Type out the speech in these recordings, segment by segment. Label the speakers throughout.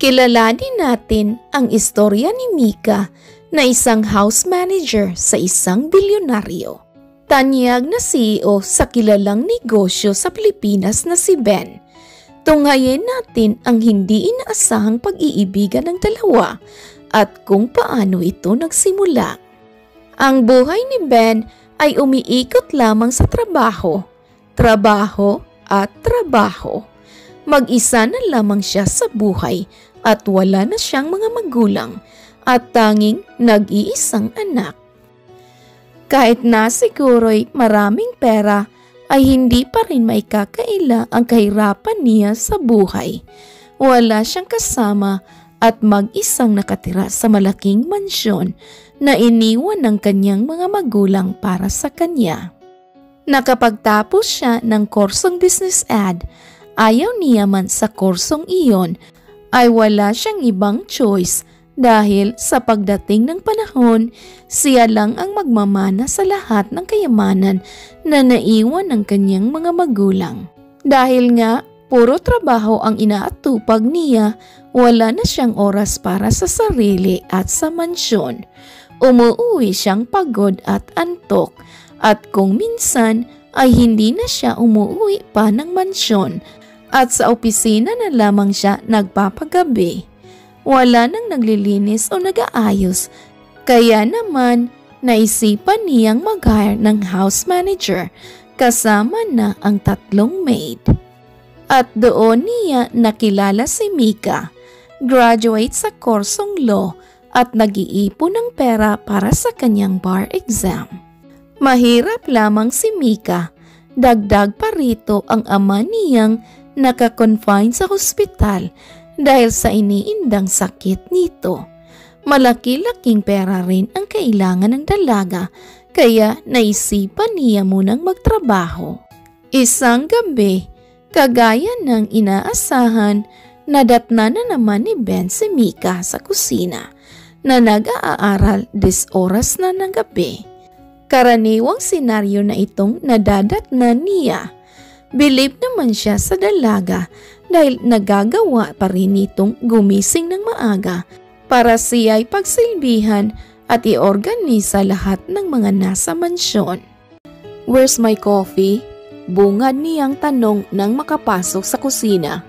Speaker 1: Kilalanin natin ang istorya ni Mika na isang house manager sa isang bilyonaryo. Tanyag na CEO sa kilalang negosyo sa Pilipinas na si Ben. Tunghayin natin ang hindi inaasahang pag-iibigan ng dalawa at kung paano ito nagsimula. Ang buhay ni Ben ay umiikot lamang sa trabaho, trabaho at trabaho. Mag-isa na lamang siya sa buhay at wala na siyang mga magulang at tanging nag-iisang anak. Kahit na siguro'y maraming pera, ay hindi pa rin maikakaila ang kahirapan niya sa buhay. Wala siyang kasama at mag-isang nakatira sa malaking mansyon na iniwan ng kanyang mga magulang para sa kanya. Nakapagtapos siya ng kursong business ad, ayaw niya man sa kursong iyon ay wala siyang ibang choice dahil sa pagdating ng panahon, siya lang ang magmamana sa lahat ng kayamanan na naiwan ng kanyang mga magulang. Dahil nga, puro trabaho ang inaatupag niya, wala na siyang oras para sa sarili at sa mansyon. Umuuwi siyang pagod at antok at kung minsan ay hindi na siya umuuwi pa ng mansyon at sa opisina na lamang siya nagpapagabi. Wala nang naglilinis o nag-aayos, kaya naman naisipan niyang mag-hire ng house manager kasama na ang 3 maid. At doon niya nakilala si Mika, graduate sa kursong law at nag-iipon ng pera para sa kanyang bar exam. Mahirap lamang si Mika, dagdag pa rito ang ama niyang naka-confine sa hospital dahil sa iniindang sakit nito. Malaki-laking pera rin ang kailangan ng dalaga kaya naisipan niya munang magtrabaho. Isang gabi, kagaya ng inaasahan, nadatna na naman ni Ben si Mika sa kusina na nag-aaral 10 oras na ng gabi. Karaniwang senaryo na itong nadadatna niya. Bilib naman siya sa dalaga dahil nagagawa pa rin itong gumising ng maaga para siya'y pagsilbihan at iorganisa lahat ng mga nasa mansyon. "Where's my coffee?" Bungad niyang tanong nang makapasok sa kusina.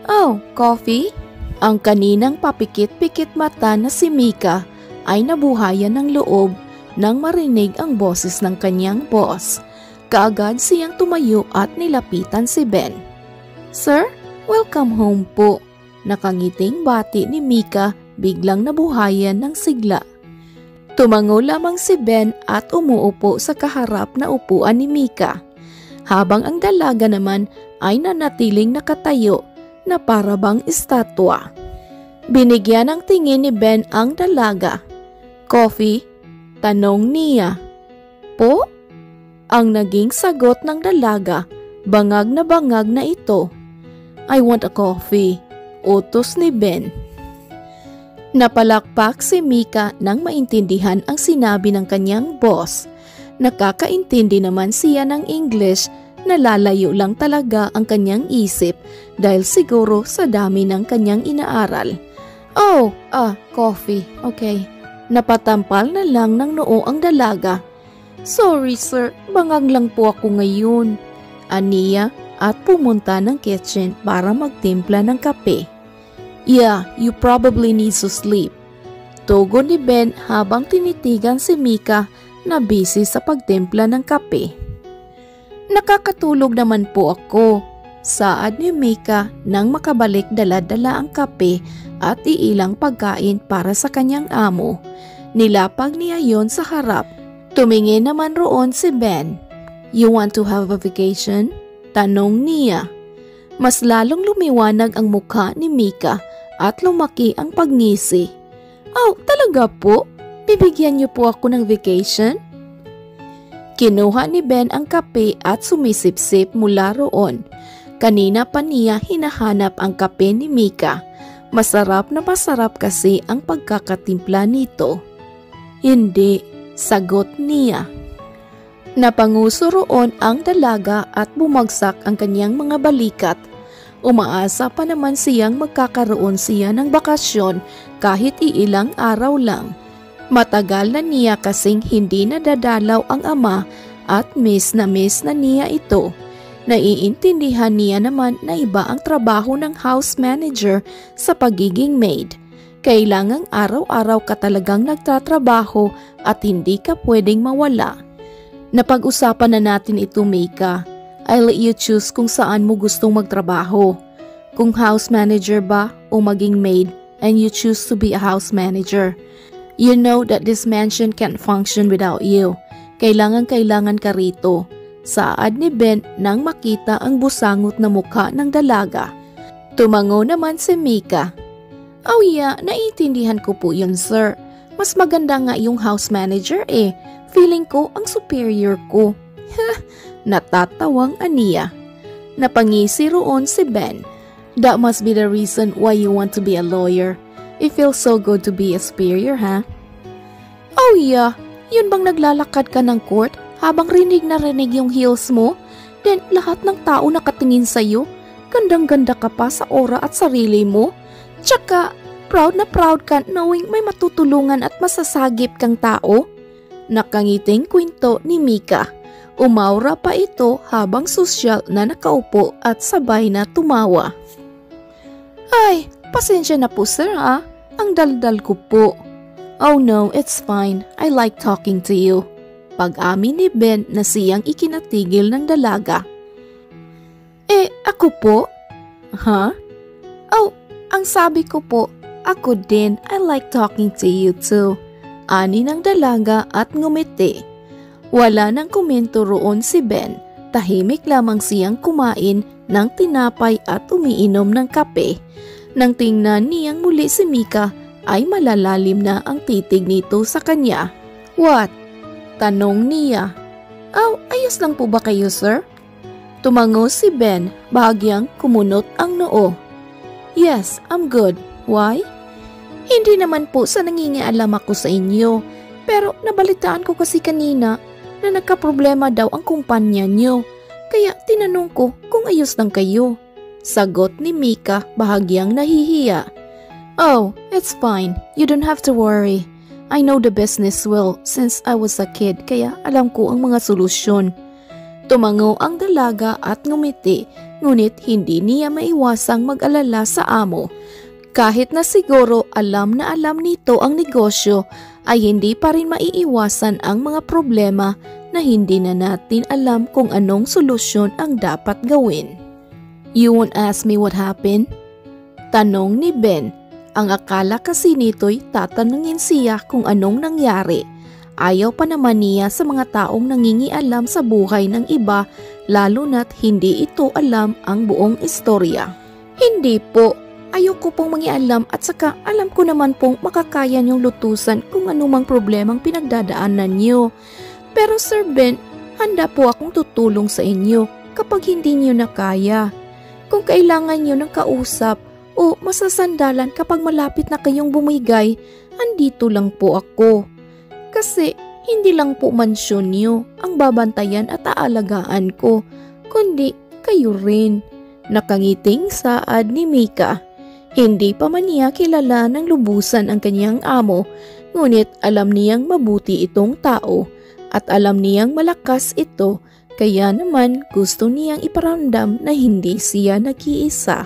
Speaker 1: "Oh, coffee?" Ang kaninang papikit-pikit mata na si Mika ay nabuhayan ng loob nang marinig ang boses ng kanyang boss. Kaagad siyang tumayo at nilapitan si Ben. "Sir, welcome home po." Nakangiting bati ni Mika biglang nabuhayan ng sigla. Tumango lamang si Ben at umuupo sa kaharap na upuan ni Mika, habang ang dalaga naman ay nanatiling nakatayo na para bang estatwa. Binigyan ng tingin ni Ben ang dalaga. "Coffee?" tanong niya. "Po?" Ang naging sagot ng dalaga, bangag na ito. "I want a coffee," utos ni Ben. Napalakpak si Mika nang maintindihan ang sinabi ng kanyang boss. Nakakaintindi naman siya ng English, nalalayo lang talaga ang kanyang isip dahil siguro sa dami ng kanyang inaaral. Coffee, okay." Napatampal na lang ng noo ang dalaga. "Sorry sir, bangag lang po ako ngayon," aniya at pumunta ng kitchen para magtimpla ng kape. "Yeah, you probably need to sleep," tugon ni Ben habang tinitigan si Mika na busy sa pagtimpla ng kape. "Nakakatulog naman po ako," saad ni Mika nang makabalik dala-dala ang kape at iilang pagkain para sa kanyang amo. Nilapag niya yon sa harap. Tumingin naman roon si Ben. "You want to have a vacation?" tanong niya. Mas lalong lumiwanag ang mukha ni Mika at lumaki ang pagngisi. "Oh, talaga po? Bibigyan niyo po ako ng vacation?" Kinuha ni Ben ang kape at sumisip-sip mula roon. Kanina pa niya hinahanap ang kape ni Mika. Masarap na masarap kasi ang pagkakatimpla nito. "Hindi," sagot niya. Napanguso roon ang dalaga at bumagsak ang kanyang mga balikat. Umaasa pa naman siyang magkakaroon siya ng bakasyon kahit iilang araw lang. Matagal na niya kasing hindi nadadalaw ang ama at miss na niya ito. Naiintindihan niya naman na iba ang trabaho ng house manager sa pagiging maid. Kailangang araw-araw ka talagang nagtatrabaho at hindi ka pwedeng mawala. Napag-usapan na natin ito, Mika. I'll let you choose kung saan mo gustong magtrabaho. Kung house manager ba o maging maid, and you choose to be a house manager. You know that this mansion can't function without you. Kailangan ka rito. Saad ni Ben nang makita ang busangot na mukha ng dalaga. Tumango naman si Mika. Oh yeah, naiintindihan ko po yun, sir. Mas maganda nga yung house manager eh. Feeling ko ang superior ko. Natatawang aniya. Napangisi roon si Ben. That must be the reason why you want to be a lawyer. It feels so good to be a superior, ha? Oh yeah, yun bang naglalakad ka ng court habang rinig na rinig yung heels mo? Then lahat ng tao nakatingin sa'yo. Gandang-ganda ka pa sa aura at sarili mo. Tsaka proud na proud ka knowing may matutulungan at masasagip kang tao. Nakangiting kwento ni Mika. Umaura pa ito habang sosyal na nakaupo at sabay na tumawa. Ay, pasensya na po sir ha. Ang daldal ko po. Oh no, it's fine. I like talking to you. Pag-amin ni Ben na siyang ikinatigil ng dalaga. Eh, ako po? Ha? Oh, ang sabi ko po, ako din. I like talking to you too. Ani ng dalaga at ngumiti. Wala nang komento roon si Ben. Tahimik lamang siyang kumain ng tinapay at umiinom ng kape. Nang tingnan niyang muli si Mika ay malalalim na ang titig nito sa kanya. What? Tanong niya. Oh, ayos lang po ba kayo, sir? Tumango si Ben, bahagyang kumunot ang noo. Yes, I'm good. Why? Hindi naman po sa nangingialam ako sa inyo. Pero nabalitaan ko kasi kanina na nagkaproblema daw ang kumpanya niyo. Kaya tinanong ko kung ayos lang kayo. Sagot ni Mika bahagyang nahihiya. Oh, it's fine. You don't have to worry. I know the business well since I was a kid kaya alam ko ang mga solusyon. Tumango ang dalaga at ngumiti ngunit hindi niya maiwasang mag-alala sa amo. Kahit na siguro alam na alam nito ang negosyo ay hindi pa rin maiiwasan ang mga problema na hindi na natin alam kung anong solusyon ang dapat gawin. You won't ask me what happened? Tanong ni Ben. Ang akala kasi nito'y tatanungin siya kung anong nangyari. Ayaw pa naman niya sa mga taong nangingialam sa buhay ng iba lalo na't hindi ito alam ang buong istorya. Hindi po. Ayoko pong mangialam at saka alam ko naman pong makakaya niyong lutusan kung anumang problemang pinagdadaanan niyo. Pero Sir Ben, handa po akong tutulong sa inyo kapag hindi niyo na kaya. Kung kailangan niyo ng kausap o masasandalan kapag malapit na kayong bumigay, andito lang po ako. Kasi hindi lang po mansyon niyo ang babantayan at aalagaan ko, kundi kayo rin. Nakangiting saad ni Mika. Hindi pa man niya kilala ng lubusan ang kanyang amo, ngunit alam niyang mabuti itong tao at alam niyang malakas ito, kaya naman gusto niyang iparamdam na hindi siya nag-iisa.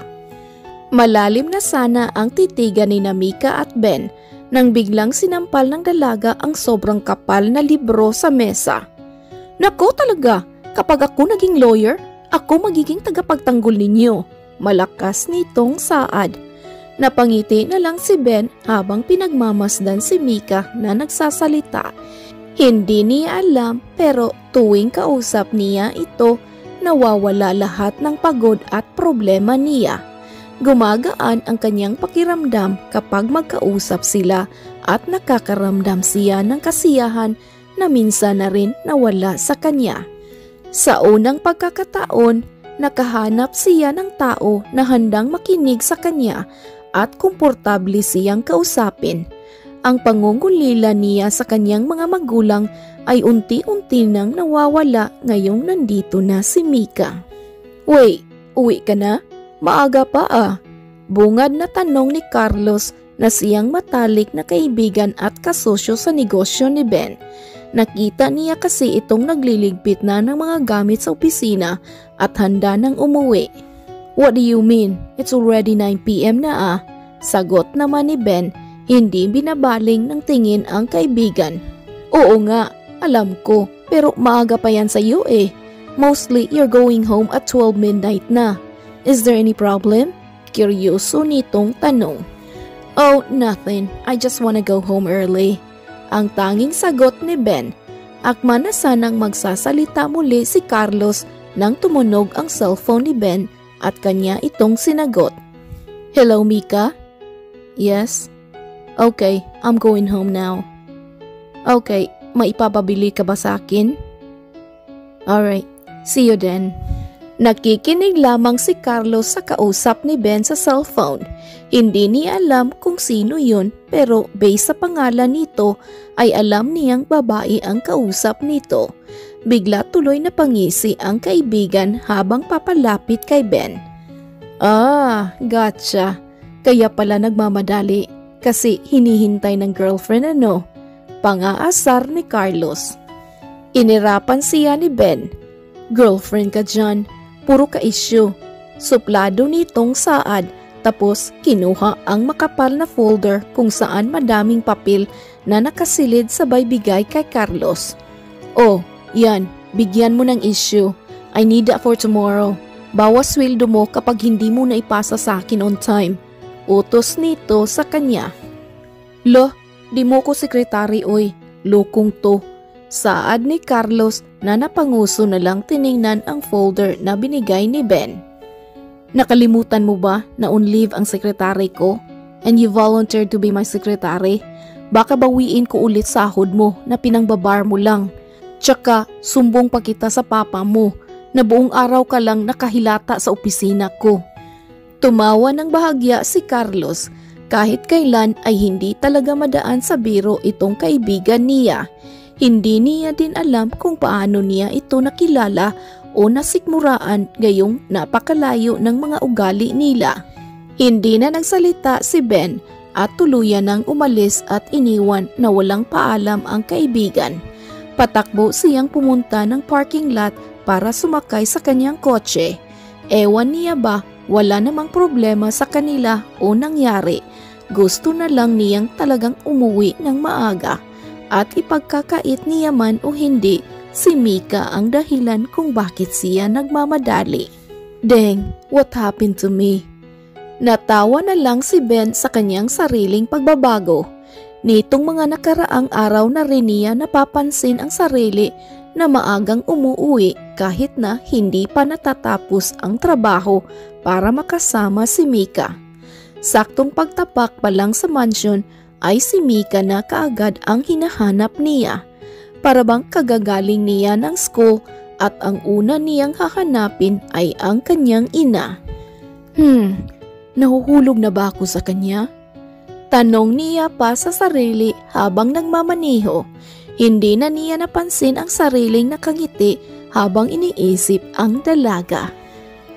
Speaker 1: Malalim na sana ang titigan ni Mika at Ben nang biglang sinampal ng dalaga ang sobrang kapal na libro sa mesa. Nako talaga, kapag ako naging lawyer, ako magiging tagapagtanggol ninyo. Malakas nitong saad. Napangiti na lang si Ben habang pinagmamasdan si Mika na nagsasalita. Hindi niya alam pero tuwing kausap niya ito, nawawala lahat ng pagod at problema niya. Gumagaan ang kanyang pakiramdam kapag magkausap sila at nakakaramdam siya ng kasiyahan na minsan na rin nawala sa kanya. Sa unang pagkakataon, nakahanap siya ng tao na handang makinig sa kanya at komportable siyang kausapin. Ang pangungulila niya sa kanyang mga magulang ay unti-unti nang nawawala ngayong nandito na si Mika. Wait, uwi ka na? Maaga pa ah. Bungad na tanong ni Carlos na siyang matalik na kaibigan at kasosyo sa negosyo ni Ben. Nakita niya kasi itong nagliligpit na ng mga gamit sa opisina at handa nang umuwi. What do you mean? It's already 9 p.m. na ah. Sagot naman ni Ben, hindi binabaling ng tingin ang kaibigan. Oo nga, alam ko, pero maaga pa yan sa iyo eh. Mostly you're going home at 12 midnight na. Is there any problem? Kuryoso nitong tanong. Oh, nothing. I just wanna go home early. Ang tanging sagot ni Ben. Akma na sanang magsasalita muli si Carlos nang tumunog ang cellphone ni Ben at kanya itong sinagot. Hello, Mika? Yes? Okay, I'm going home now. Okay, maipapabili ka ba sa akin? Alright, see you then. Nakikinig lamang si Carlos sa kausap ni Ben sa cellphone. Hindi niya alam kung sino yun pero based sa pangalan nito ay alam niyang babae ang kausap nito. Bigla tuloy na pangisi ang kaibigan habang papalapit kay Ben. Ah, gotcha. Kaya pala nagmamadali kasi hinihintay ng girlfriend ano? Pang-aasar ni Carlos. Inirapan siya ni Ben. Girlfriend ka dyan. Puro ka-issue. Suplado nitong saad tapos kinuha ang makapal na folder kung saan madaming papel na nakasilid sabay bigay kay Carlos. Oh, yan. Bigyan mo ng issue. I need that for tomorrow. Bawas sweldo mo kapag hindi mo na ipasa sa akin on time. Utos nito sa kanya. Lo, di mo ko sekretary oy. Lokong to. Saad ni Carlos na napanguso na lang tiningnan ang folder na binigay ni Ben. Nakalimutan mo ba na on leave ang sekretary ko? And you volunteered to be my secretary? Baka bawiin ko ulit sahod mo na pinangbabar mo lang. Tsaka sumbong pa kita sa papa mo na buong araw ka lang nakahilata sa opisina ko. Tumawa ng bahagya si Carlos. Kahit kailan ay hindi talaga madaan sa biro itong kaibigan niya. Hindi niya din alam kung paano niya ito nakilala o nasikmuraan gayong napakalayo ng mga ugali nila. Hindi na nagsalita si Ben at tuluyan nang umalis at iniwan na walang paalam ang kaibigan. Patakbo siyang pumunta ng parking lot para sumakay sa kanyang kotse. Ewan niya ba wala namang problema sa kanila o nangyari. Gusto na lang niyang talagang umuwi ng maaga. At ipagkakait niya man o hindi, si Mika ang dahilan kung bakit siya nagmamadali. Deng, what happened to me? Natawa na lang si Ben sa kanyang sariling pagbabago. Nitong mga nakaraang araw na rin niya napapansin ang sarili na maagang umuwi kahit na hindi pa natatapos ang trabaho para makasama si Mika. Saktong pagtapak pa lang sa mansyon ay si Mika na kaagad ang hinahanap niya. Para bang kagagaling niya ng school at ang una niyang hahanapin ay ang kanyang ina. Nahuhulog na ba ako sa kanya? Tanong niya pa sa sarili habang nagmamaniho. Hindi na niya napansin ang sariling nakangiti habang iniisip ang dalaga.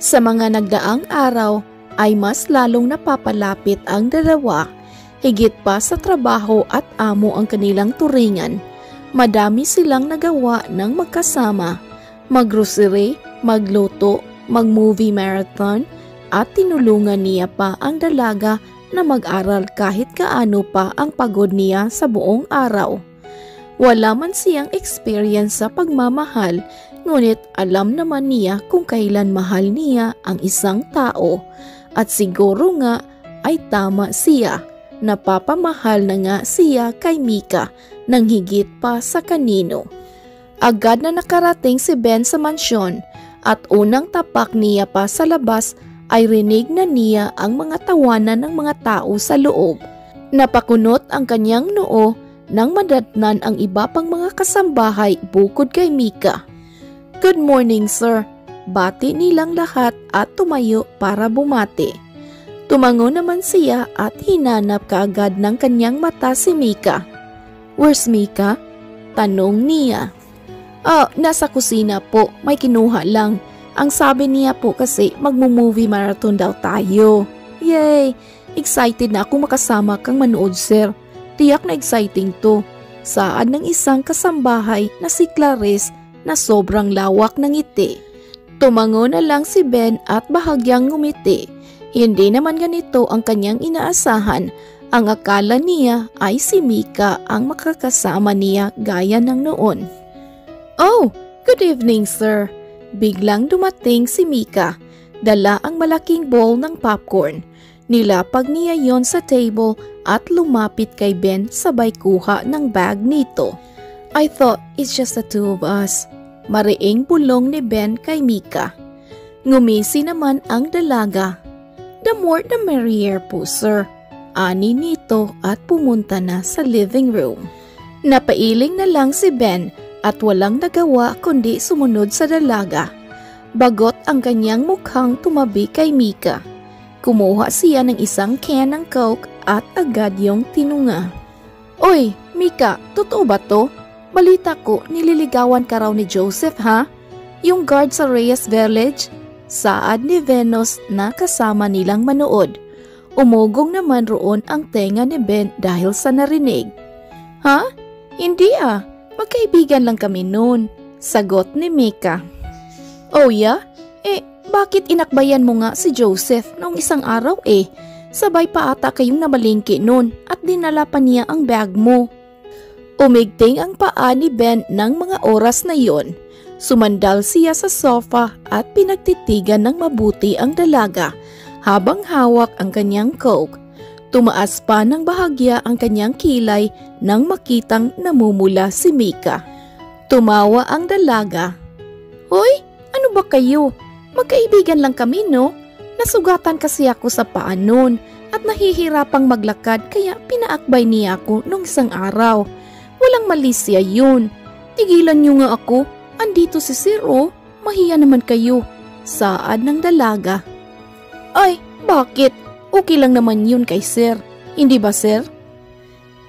Speaker 1: Sa mga nagdaang araw ay mas lalong napapalapit ang dalawa. Higit pa sa trabaho at amo ang kanilang turingan. Madami silang nagawa ng magkasama. Mag-grocery, magluto, mag-movie marathon at tinulungan niya pa ang dalaga na mag-aral kahit kaano pa ang pagod niya sa buong araw. Wala man siyang experience sa pagmamahal, ngunit alam naman niya kung kailan mahal niya ang isang tao. At siguro nga ay tama siya. Napapamahal na nga siya kay Mika nang higit pa sa kanino. Agad na nakarating si Ben sa mansyon at unang tapak niya pa sa labas ay rinig na niya ang mga tawanan ng mga tao sa loob. Napakunot ang kanyang noo nang madatnan ang iba pang mga kasambahay bukod kay Mika. Good morning, sir. Bati nilang lahat at tumayo para bumati. Tumango naman siya at hinanap kaagad ng kanyang mata si Mika. Where's Mika? Tanong niya. Nasa kusina po, may kinuha lang. Ang sabi niya po kasi magmo-movie marathon daw tayo. Yay! Excited na ako makasama kang manood, sir. Tiyak na exciting to. Saad ng isang kasambahay na si Clarice na sobrang lawak ng ngiti. Tumango na lang si Ben at bahagyang ngumiti. Hindi naman ganito ang kanyang inaasahan. Ang akala niya ay si Mika ang makakasama niya gaya ng noon. Oh, good evening, sir. Biglang dumating si Mika. Dala ang malaking bowl ng popcorn. Nilapag niya yon sa table at lumapit kay Ben sabay kuha ng bag nito. I thought it's just the two of us. Mariing bulong ni Ben kay Mika. Ngumisi naman ang dalaga. The more the merrier po, sir. Ani nito at pumunta na sa living room. Napailing na lang si Ben at walang nagawa kundi sumunod sa dalaga. Bagot ang kanyang mukhang tumabi kay Mika. Kumuha siya ng isang can ng Coke at agad yung tinunga. Oy, Mika, totoo ba to? Balita ko, nililigawan ka raw ni Joseph, ha? Yung guard sa Reyes Village? Saad ni Venus na kasama nilang manood. Umugong naman roon ang tenga ni Ben dahil sa narinig. Ha? Hindi ah, magkaibigan lang kami noon. Sagot ni Mika. Oh yeah? Bakit inakbayan mo nga si Joseph noong isang araw Sabay pa ata kayong namalingki noon at dinala pa niya ang bag mo. Umigting ang paa ni Ben ng mga oras na yon. Sumandal siya sa sofa at pinagtitigan ng mabuti ang dalaga habang hawak ang kanyang Coke. Tumaas pa ng bahagya ang kanyang kilay nang makitang namumula si Mika. Tumawa ang dalaga. Hoy, ano ba kayo? Magkaibigan lang kami, no? Nasugatan kasi ako sa paa noon at nahihirapang maglakad kaya pinaakbay niya ako nung isang araw. Walang mali siya yun. Tigilan niyo nga ako. Andito si Sir, oh. Mahiya naman kayo. Saad ng dalaga. Ay, bakit? Okay lang naman yun kay Sir. Hindi ba, Sir?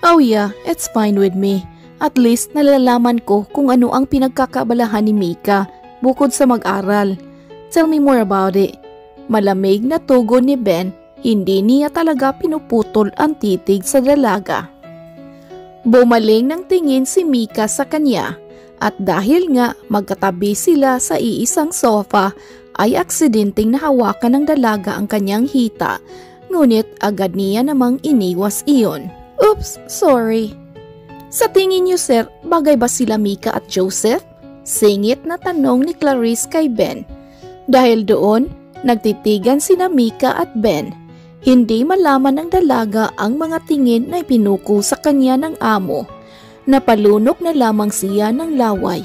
Speaker 1: Oh yeah, it's fine with me. At least nalalaman ko kung ano ang pinagkakabalahan ni Mika bukod sa mag-aral. Tell me more about it. Malamig na tugon ni Ben, hindi niya talaga pinuputol ang titig sa dalaga. Bumaling ng tingin si Mika sa kanya at dahil nga magkatabi sila sa iisang sofa ay aksidenteng nahawakan ng dalaga ang kanyang hita, ngunit agad niya namang iniwas iyon. Oops, sorry. Sa tingin niyo, sir, bagay ba sila Mika at Joseph? Singit na tanong ni Clarice kay Ben. Dahil doon, nagtitigan sina Mika at Ben. Hindi malaman ng dalaga ang mga tingin na ipinuko sa kanya ng amo. Napalunok na lamang siya ng laway.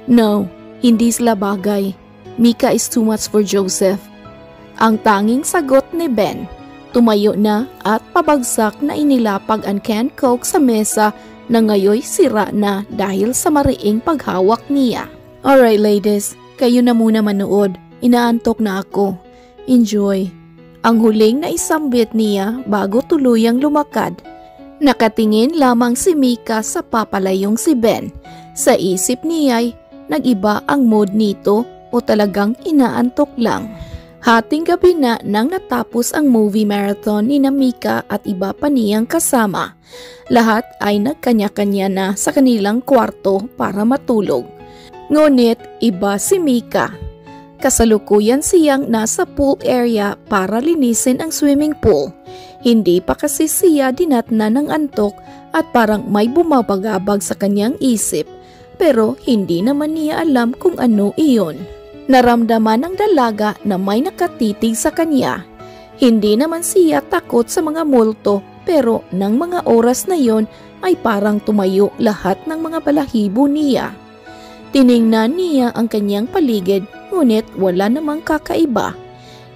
Speaker 1: No, hindi sila bagay. Mika is too much for Joseph. Ang tanging sagot ni Ben. Tumayo na at pabagsak na inilapag ang canned Coke sa mesa na ngayoy sira na dahil sa mariing paghawak niya. Alright ladies, kayo na muna manood. Inaantok na ako. Enjoy. Ang huling na isambit niya bago tuluyang lumakad. Nakatingin lamang si Mika sa papalayong si Ben. Sa isip niya'y nag-iba ang mood nito o talagang inaantok lang. Hating gabi na nang natapos ang movie marathon ni Mika at iba pa niyang kasama. Lahat ay nagkanya-kanya na sa kanilang kwarto para matulog. Ngunit iba si Mika. Kasalukuyan siyang nasa pool area para linisin ang swimming pool. Hindi pa kasi siya dinatna ng antok at parang may bumabagabag sa kanyang isip, pero hindi naman niya alam kung ano iyon. Naramdaman ng dalaga na may nakatitig sa kanya. Hindi naman siya takot sa mga multo, pero nang mga oras na yon ay parang tumayo lahat ng mga balahibo niya. Tiningnan niya ang kanyang paligid, ngunit wala namang kakaiba.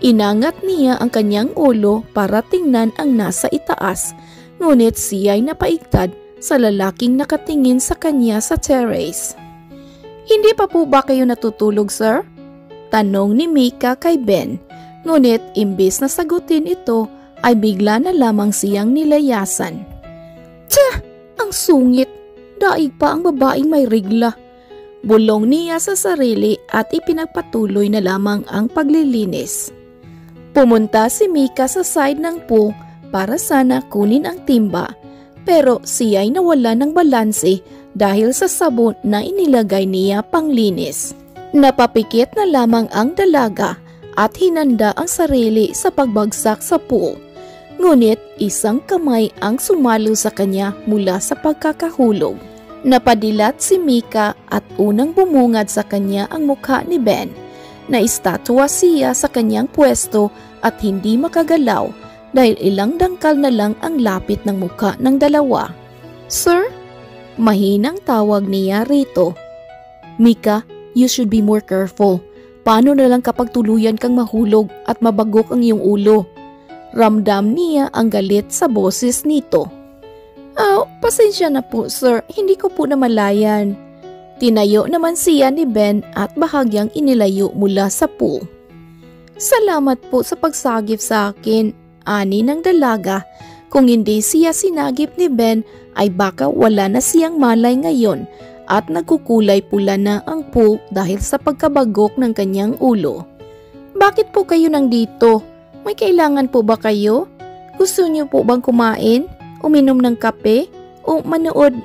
Speaker 1: Inangat niya ang kanyang ulo para tingnan ang nasa itaas, ngunit siya'y napaigtad sa lalaking nakatingin sa kanya sa terrace. Hindi pa po ba kayo natutulog, sir? Tanong ni Mika kay Ben, ngunit imbis na sagutin ito ay bigla na lamang siyang nilayasan. Tsa! Ang sungit! Daig pa ang babaeng may rigla. Bulong niya sa sarili at ipinagpatuloy na lamang ang paglilinis. Pumunta si Mika sa side ng pool para sana kunin ang timba, pero siya ay nawala ng balanse dahil sa sabon na inilagay niya panglinis. Napapikit na lamang ang dalaga at hinanda ang sarili sa pagbagsak sa pool. Ngunit isang kamay ang sumalo sa kanya mula sa pagkakahulog. Napadilat si Mika at unang bumungad sa kanya ang mukha ni Ben. Naistatwa siya sa kanyang pwesto at hindi makagalaw dahil ilang dangkal na lang ang lapit ng mukha ng dalawa. "Sir?" Mahinang tawag niya rito. "Mika, you should be more careful. Paano na lang kapag tuluyan kang mahulog at mabagok ang iyong ulo?" Ramdam niya ang galit sa boses nito. "Oh, pasensya na po sir, hindi ko po namalayan." Tinayo naman siya ni Ben at bahagyang inilayo mula sa pool. "Salamat po sa pagsagip sa akin," ani ng dalaga. Kung hindi siya sinagip ni Ben ay baka wala na siyang malay ngayon at nagkukulay pula na ang pool dahil sa pagkabagok ng kanyang ulo. "Bakit po kayo nandito? May kailangan po ba kayo? Gusto niyo po bang kumain, uminom ng kape, o manood?"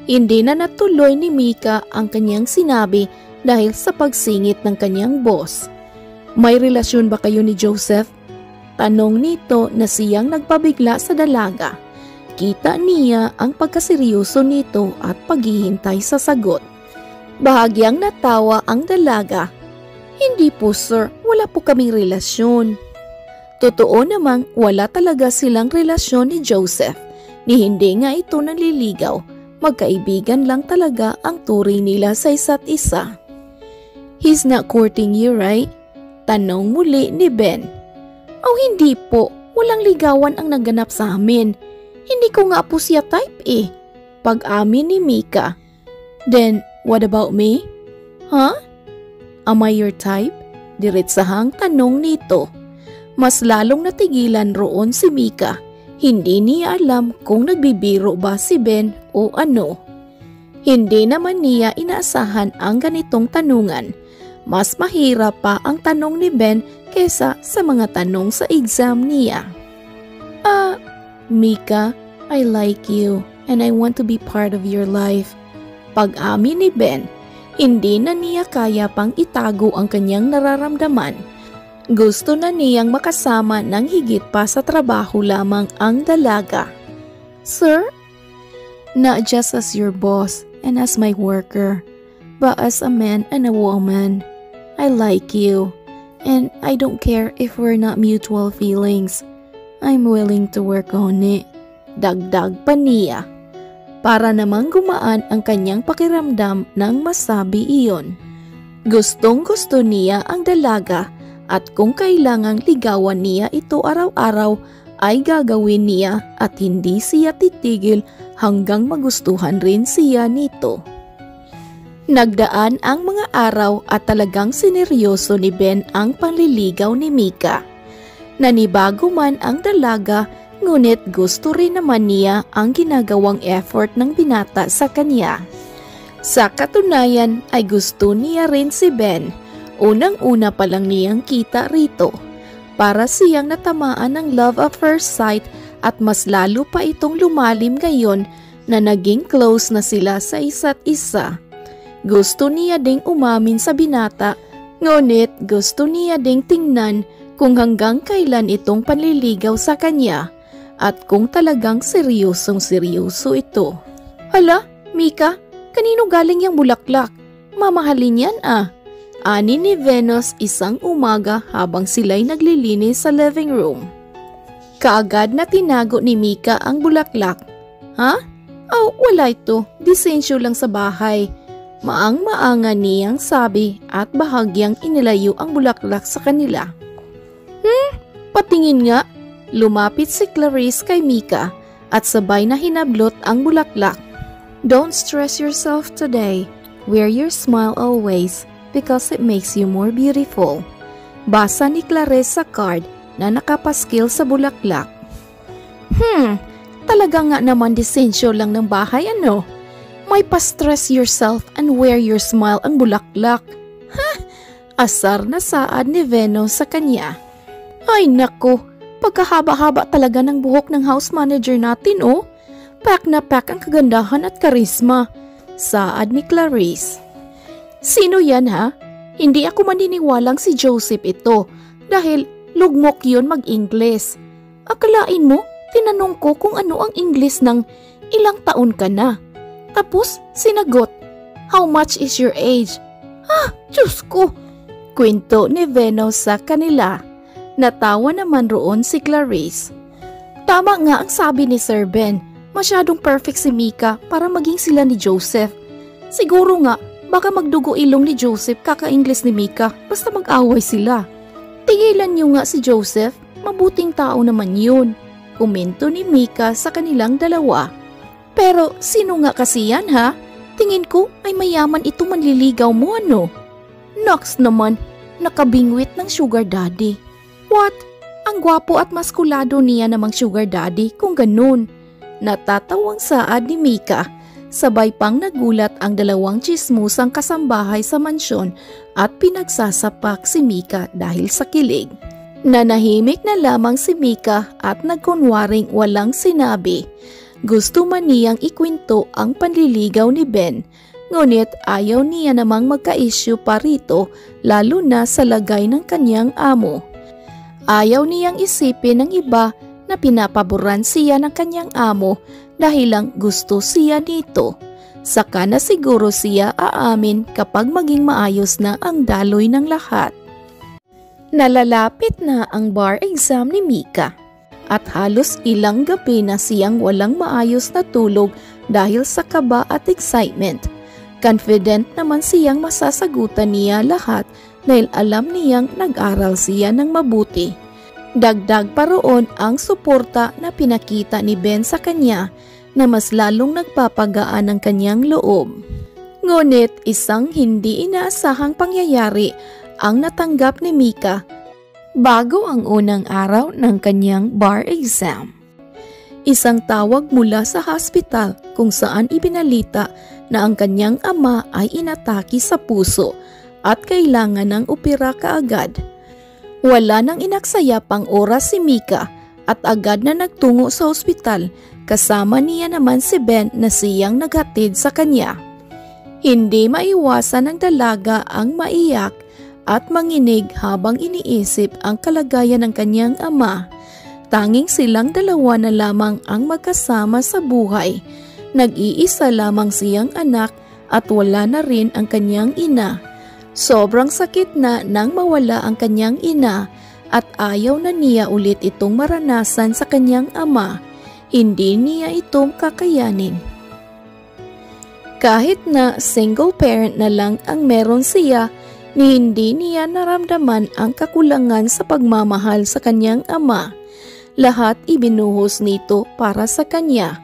Speaker 1: Hindi na natuloy ni Mika ang kanyang sinabi dahil sa pagsingit ng kanyang boss. "May relasyon ba kayo ni Joseph?" Tanong nito na siyang nagpabigla sa dalaga. Kita niya ang pagkaseryoso nito at paghihintay sa sagot. Bahagyang natawa ang dalaga. "Hindi po sir, wala po kaming relasyon." Totoo namang wala talaga silang relasyon ni Joseph, ni hindi nga ito nanliligaw, magkaibigan lang talaga ang turing nila sa isa't isa. "He's not courting you, right?" Tanong muli ni Ben. "Oh, hindi po, walang ligawan ang naganap sa amin. Hindi ko nga po siya type eh," pag-amin ni Mika. "Then, what about me? Huh? Am I your type?" Diretsahang tanong nito. Mas lalong natigilan roon si Mika. Hindi niya alam kung nagbibiro ba si Ben o ano. Hindi naman niya inaasahan ang ganitong tanungan. Mas mahirap pa ang tanong ni Ben kesa sa mga tanong sa exam niya. "Mika, I like you and I want to be part of your life." Pag-amin ni Ben, hindi na niya kaya pang itago ang kanyang nararamdaman. Gusto na niyang makasama ng higit pa sa trabaho lamang ang dalaga. "Sir? Not just as your boss and as my worker, but as a man and a woman. I like you, and I don't care if we're not mutual feelings. I'm willing to work on it." Dagdag pa niya. Para namang gumaan ang kanyang pakiramdam nang masabi iyon. Gustong-gusto niya ang dalaga at kung kailangang ligawan niya ito araw-araw ay gagawin niya at hindi siya titigil hanggang magustuhan rin siya nito. Nagdaan ang mga araw at talagang sineryoso ni Ben ang panliligaw ni Mika. Nanibago man ang dalaga, ngunit gusto rin naman niya ang ginagawang effort ng binata sa kanya. Sa katunayan ay gusto niya rin si Ben. Unang-una pa lang niyang kita rito. Para siyang natamaan ng love at first sight at mas lalo pa itong lumalim ngayon na naging close na sila sa isa't isa. Gusto niya ding umamin sa binata, ngunit gusto niya ding tingnan kung hanggang kailan itong panliligaw sa kanya at kung talagang seryosong-seryoso ito. "Hala, Mika, kanino galing yung bulaklak? Mamahalin yan ah," ani ni Venus isang umaga habang sila'y naglilinis sa living room. Kaagad na tinago ni Mika ang bulaklak. "Ha? Oh, wala ito. Disensyo lang sa bahay." Maang-maanga niyang sabi at bahagyang inilayo ang bulaklak sa kanila. Patingin nga." Lumapit si Clarice kay Mika at sabay na hinablot ang bulaklak. "Don't stress yourself today. Wear your smile always because it makes you more beautiful." Basa ni Clarice sa card na nakapaskil sa bulaklak. Talaga nga naman disensyo lang ng bahay ano? May pa-stress yourself and wear your smile ang bulaklak. Ha? Asar na saad ni Veno sa kanya. Ay nako, pagkahaba-haba talaga ng buhok ng house manager natin oh. Pack na pack ang kagandahan at karisma. Saad ni Clarice. Sino yan ha? Hindi ako maniniwalang si Joseph ito dahil lugmok yun mag-Ingles. Akalain mo, tinanong ko kung ano ang Ingles ng ilang taon ka na. Tapos sinagot, how much is your age? Ah, Diyos ko! Kwento ni Veno sa kanila. Natawa naman roon si Clarice. Tama nga ang sabi ni Sir Ben. Masyadong perfect si Mika para maging sila ni Joseph. Siguro nga, baka magdugo ilong ni Joseph kaka-Ingles ni Mika basta mag-away sila. Tigilan niyo nga si Joseph, mabuting tao naman yun. Komento ni Mika sa kanilang dalawa. Pero sino nga kasi yan ha? Tingin ko ay mayaman ito manliligaw mo ano? Nox naman, nakabingwit ng sugar daddy. What? Ang gwapo at maskulado niya namang sugar daddy kung ganun. Natatawang saad ni Mika. Sabay pang nagulat ang dalawang tsismusang kasambahay sa mansyon at pinagsasapak si Mika dahil sa kilig. Nanahimik na lamang si Mika at nagkunwaring walang sinabi. Gusto man niyang ikwento ang panliligaw ni Ben, ngunit ayaw niya namang magka-issue pa rito lalo na sa lagay ng kanyang amo. Ayaw niyang isipin ng iba na pinapaboran siya ng kanyang amo dahil lang gusto siya nito. Saka na siguro siya aamin kapag maging maayos na ang daloy ng lahat. Nalalapit na ang bar exam ni Mika at halos ilang gabi na siyang walang maayos na tulog dahil sa kaba at excitement. Confident naman siyang masasagutan niya lahat dahil alam niyang nag-aral siya ng mabuti. Dagdag pa roon ang suporta na pinakita ni Ben sa kanya na mas lalong nagpapagaan ng kanyang loob. Ngunit isang hindi inaasahang pangyayari ang natanggap ni Mika bago ang unang araw ng kanyang bar exam. Isang tawag mula sa hospital kung saan ibinalita na ang kanyang ama ay inatake sa puso at kailangan ng opera kaagad. Wala nang inaksaya pang oras si Mika at agad na nagtungo sa ospital kasama niya naman si Ben na siyang naghatid sa kanya. Hindi maiwasan ng dalaga ang maiyak at manginig habang iniisip ang kalagayan ng kanyang ama. Tanging silang dalawa na lamang ang magkasama sa buhay. Nag-iisa lamang siyang anak at wala na rin ang kanyang ina. Sobrang sakit na nang mawala ang kanyang ina at ayaw na niya ulit itong maranasan sa kanyang ama. Hindi niya itong kakayanin. Kahit na single parent na lang ang meron siya, ni hindi niya naramdaman ang kakulangan sa pagmamahal sa kanyang ama. Lahat ibinuhos nito para sa kanya.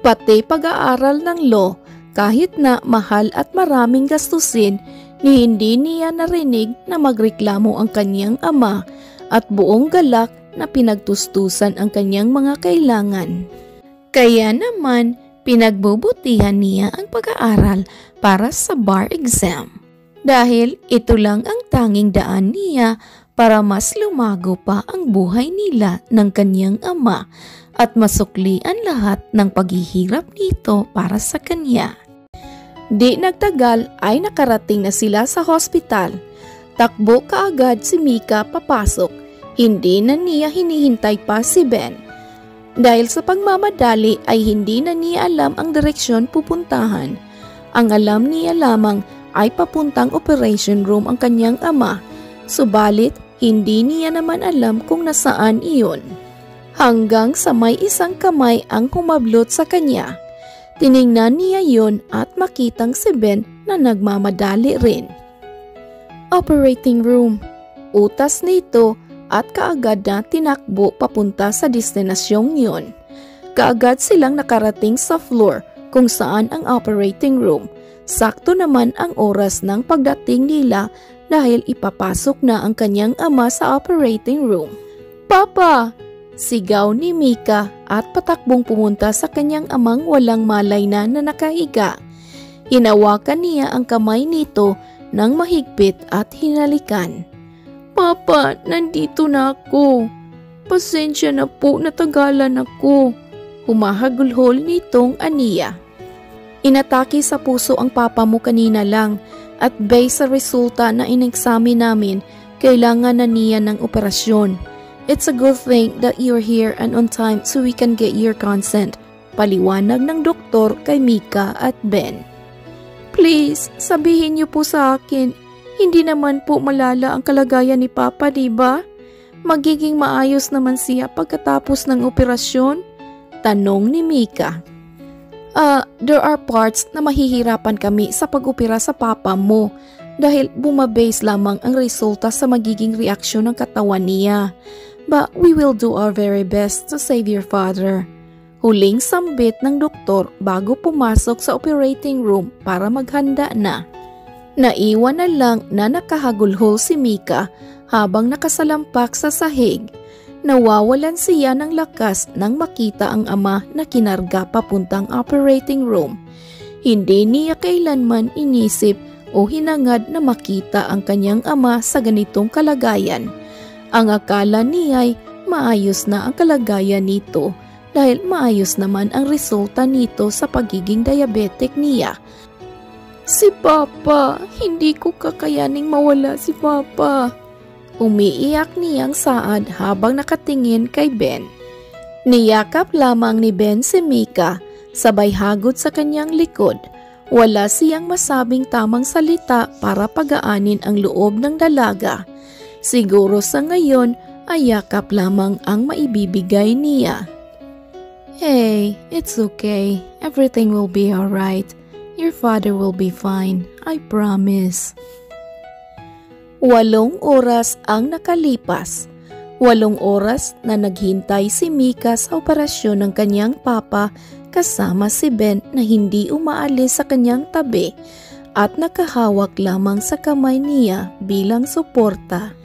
Speaker 1: Pati pag-aaral ng law, kahit na mahal at maraming gastusin, ni hindi niya narinig na magreklamo ang kanyang ama at buong galak na pinagtustusan ang kanyang mga kailangan. Kaya naman, pinagbubutihan niya ang pag-aaral para sa bar exam. Dahil ito lang ang tanging daan niya para mas lumago pa ang buhay nila ng kanyang ama at masuklian lahat ng paghihirap nito para sa kanya. Di nagtagal ay nakarating na sila sa hospital. Takbo kaagad si Mika papasok. Hindi na niya hinihintay pa si Ben. Dahil sa pagmamadali ay hindi na niya alam ang direksyon pupuntahan. Ang alam niya lamang ay papuntang operation room ang kanyang ama. Subalit hindi niya naman alam kung nasaan iyon. Hanggang sa may isang kamay ang humablot sa kanya. Tiningnan niya yon at makitang si Ben na nagmamadali rin. Operating room. Utas nito at kaagad na tinakbo papunta sa destinasyong yon. Kaagad silang nakarating sa floor kung saan ang operating room. Sakto naman ang oras ng pagdating nila dahil ipapasok na ang kanyang ama sa operating room. Papa! Sigaw ni Mika at patakbong pumunta sa kanyang amang walang malay na nakahiga. Hinawakan niya ang kamay nito ng mahigpit at hinalikan. Papa, nandito na ako. Pasensya na po, natagalan ako. Humahagulhol nitong Aniya. Inatake sa puso ang papa mo kanina lang at based sa resulta na inexamine namin, kailangan na niya ng operasyon. It's a good thing that you're here and on time so we can get your consent. Paliwanag ng doktor kay Mika at Ben. Please, sabihin niyo po sa akin, hindi naman po malala ang kalagayan ni Papa, diba? Magiging maayos naman siya pagkatapos ng operasyon? Tanong ni Mika. There are parts na mahihirapan kami sa pag-opera sa papa mo dahil bumabase lamang ang resulta sa magiging reaksyon ng katawan niya. But we will do our very best to save your father. Huling sambit ng doktor bago pumasok sa operating room para maghanda na. Naiwan na lang na nakahagulhol si Mika habang nakasalampak sa sahig. Nawawalan siya ng lakas nang makita ang ama na kinarga papuntang operating room. Hindi niya kailanman inisip o hinangad na makita ang kanyang ama sa ganitong kalagayan. Ang akala niya'y maayos na ang kalagayan nito dahil maayos naman ang resulta nito sa pagiging diabetic niya. Si Papa, hindi ko kakayaning mawala si Papa. Umiiyak niyang saad habang nakatingin kay Ben. Niyakap lamang ni Ben si Mika, sabay hagod sa kanyang likod. Wala siyang masabing tamang salita para pagaanin ang loob ng dalaga. Siguro sa ngayon ay yakap lamang ang maibibigay niya. Hey, it's okay. Everything will be alright. Your father will be fine. I promise. 8 oras ang nakalipas. 8 oras na naghintay si Mika sa operasyon ng kanyang papa kasama si Ben na hindi umaalis sa kanyang tabi at nakahawak lamang sa kamay niya bilang suporta.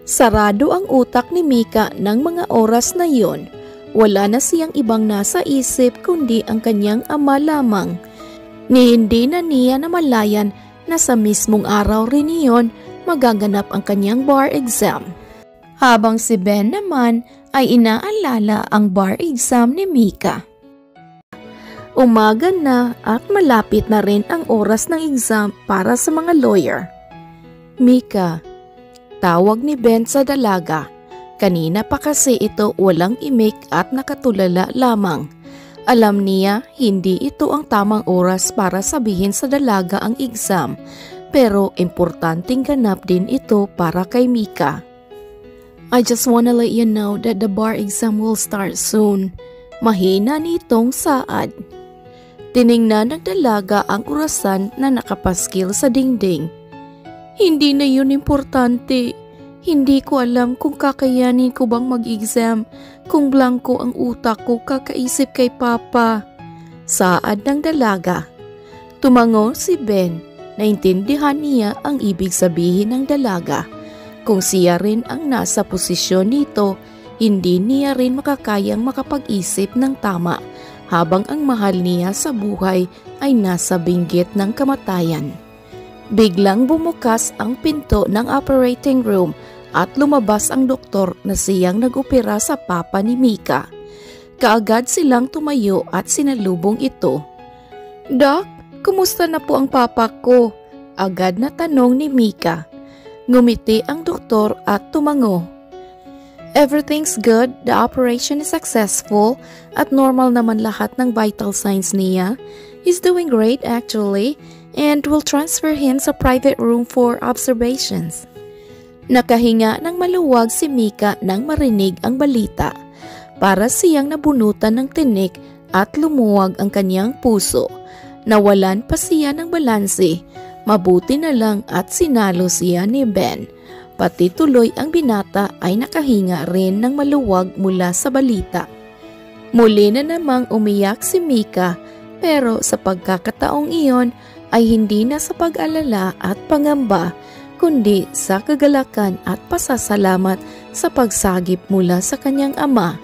Speaker 1: Sarado ang utak ni Mika ng mga oras na yon. Wala na siyang ibang nasa isip kundi ang kanyang ama lamang. Ni hindi na niya namalayan na sa mismong araw rin iyon magaganap ang kanyang bar exam. Habang si Ben naman ay inaalala ang bar exam ni Mika. Umaga na at malapit na rin ang oras ng exam para sa mga lawyer. Mika, tawag ni Ben sa dalaga. Kanina pa kasi ito walang imik at nakatulala lamang. Alam niya hindi ito ang tamang oras para sabihin sa dalaga ang exam. Pero importanteng ganap din ito para kay Mika. I just wanna let you know that the bar exam will start soon. Mahina nitong saad. Tiningnan ng dalaga ang orasan na nakapaskil sa dingding. Hindi na yun importante. Hindi ko alam kung kakayanin ko bang mag-exam. Kung blanko ang utak ko kakaisip kay Papa. Saad ng dalaga. Tumango si Ben. Naintindihan niya ang ibig sabihin ng dalaga. Kung siya rin ang nasa posisyon nito, hindi niya rin makakayang makapag-isip ng tama habang ang mahal niya sa buhay ay nasa binggit ng kamatayan. Biglang bumukas ang pinto ng operating room at lumabas ang doktor na siyang nag-opera sa papa ni Mika. Kaagad silang tumayo at sinalubong ito. Doc, kumusta na po ang papa ko? Agad na tanong ni Mika. Ngumiti ang doktor at tumango. Everything's good, the operation is successful at normal naman lahat ng vital signs niya. He's doing great actually and we'll transfer him sa private room for observations. Nakahinga ng maluwag si Mika nang marinig ang balita. Para siyang nabunutan ng tinik at lumuwag ang kanyang puso. Nawalan pa siya ng balanse, mabuti na lang at sinalo siya ni Ben. Pati tuloy ang binata ay nakahinga rin ng maluwag mula sa balita. Muli na namang umiyak si Mika pero sa pagkakataong iyon ay hindi na sa pag-alala at pangamba kundi sa kagalakan at pasasalamat sa pagsagip mula sa kanyang ama.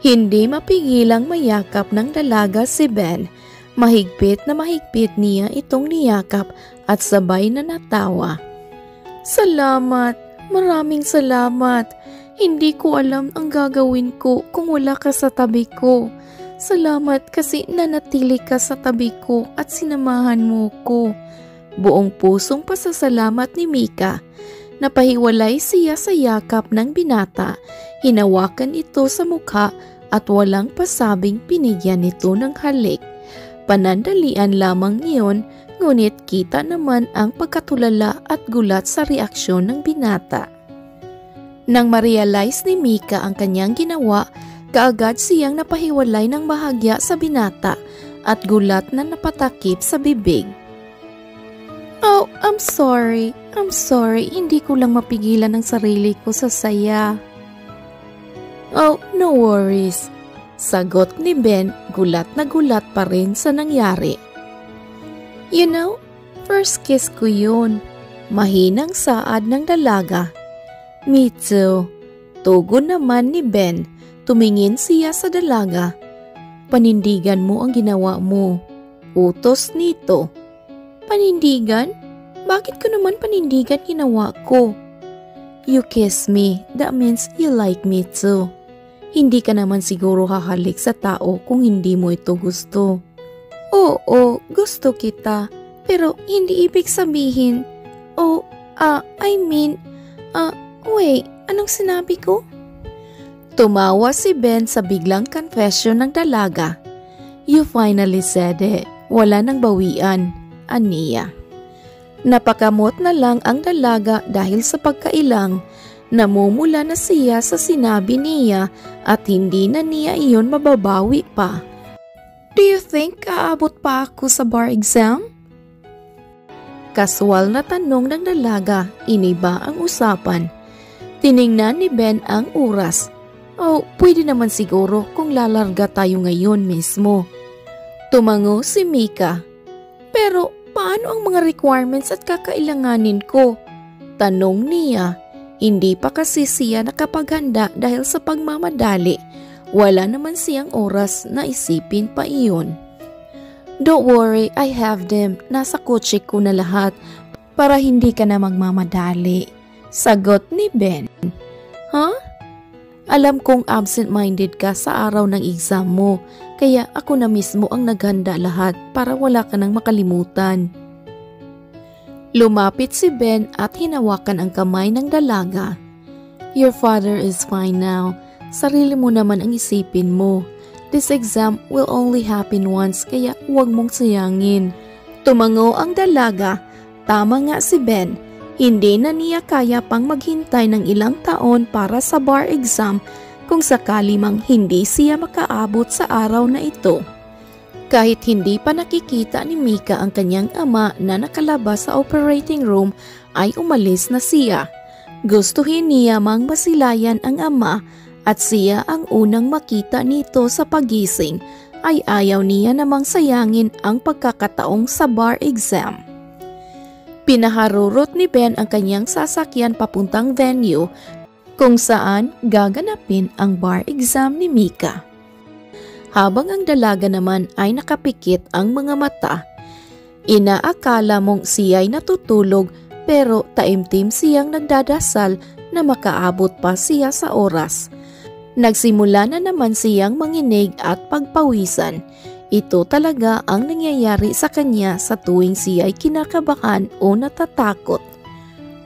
Speaker 1: Hindi mapigilang mayakap ng dalaga si Ben Mahigpit na mahigpit niya itong niyakap at sabay na natawa. Salamat, maraming salamat. Hindi ko alam ang gagawin ko kung wala ka sa tabi ko. Salamat kasi nanatili ka sa tabi ko at sinamahan mo ko. Buong pusong pasasalamat ni Mika. Napahiwalay siya sa yakap ng binata. Hinawakan ito sa mukha at walang pasabing pinigyan ito ng halik. Panandalian lamang iyon, ngunit kita naman ang pagkatulala at gulat sa reaksyon ng binata. Nang ma-realize ni Mika ang kanyang ginawa, kaagad siyang napahiwalay ng bahagya sa binata at gulat na napatakip sa bibig. Oh, I'm sorry. Hindi ko lang mapigilan ang sarili ko sa saya. Oh, no worries. Sagot ni Ben, gulat na gulat pa rin sa nangyari. You know, first kiss ko yun. Mahinang saad ng dalaga. Me too. Tugon naman ni Ben. Tumingin siya sa dalaga. Panindigan mo ang ginawa mo. Utos nito. Panindigan? Bakit ko naman panindigan ginawa ko? You kiss me. That means you like me too. Hindi ka naman siguro hahalik sa tao kung hindi mo ito gusto. Oo, gusto kita. Pero hindi ibig sabihin. Wait, anong sinabi ko? Tumawa si Ben sa biglang confession ng dalaga. You finally said it. Wala nang bawian, aniya. Napakamot na lang ang dalaga dahil sa pagkailang. Namumula na siya sa sinabi niya at hindi na niya iyon mababawi pa. Do you think aabot pa ako sa bar exam? Kaswal na tanong ng dalaga, iniba ang usapan. Tiningnan ni Ben ang oras. Oh, pwede naman siguro kung lalarga tayo ngayon mismo. Tumango si Mika. Pero paano ang mga requirements at kakailanganin ko? Tanong niya. Hindi pa kasi siya nakapaghanda dahil sa pagmamadali. Wala naman siyang oras na isipin pa iyon. Don't worry, I have them. Nasa kotse ko na lahat para hindi ka na magmamadali. Sagot ni Ben. Huh? Alam kong absent-minded ka sa araw ng exam mo, kaya ako na mismo ang naghanda lahat para wala ka nang makalimutan. Lumapit si Ben at hinawakan ang kamay ng dalaga. Your father is fine now. Sarili mo naman ang isipin mo. This exam will only happen once kaya huwag mong sayangin. Tumango ang dalaga. Tama nga si Ben. Hindi na niya kaya pang maghintay ng ilang taon para sa bar exam kung sakali mang hindi siya makaabot sa araw na ito. Kahit hindi pa nakikita ni Mika ang kanyang ama na nakalabas sa operating room ay umalis na siya. Gustuhin niya mang masilayan ang ama at siya ang unang makita nito sa pagising ay ayaw niya namang sayangin ang pagkakataong sa bar exam. Pinaharurot ni Ben ang kanyang sasakyan papuntang venue kung saan gaganapin ang bar exam ni Mika. Habang ang dalaga naman ay nakapikit ang mga mata. Inaakala mong siya'y natutulog pero taimtim siyang nagdadasal na makaabot pa siya sa oras. Nagsimula na naman siyang manginig at pagpawisan. Ito talaga ang nangyayari sa kanya sa tuwing siya'y kinakabahan o natatakot.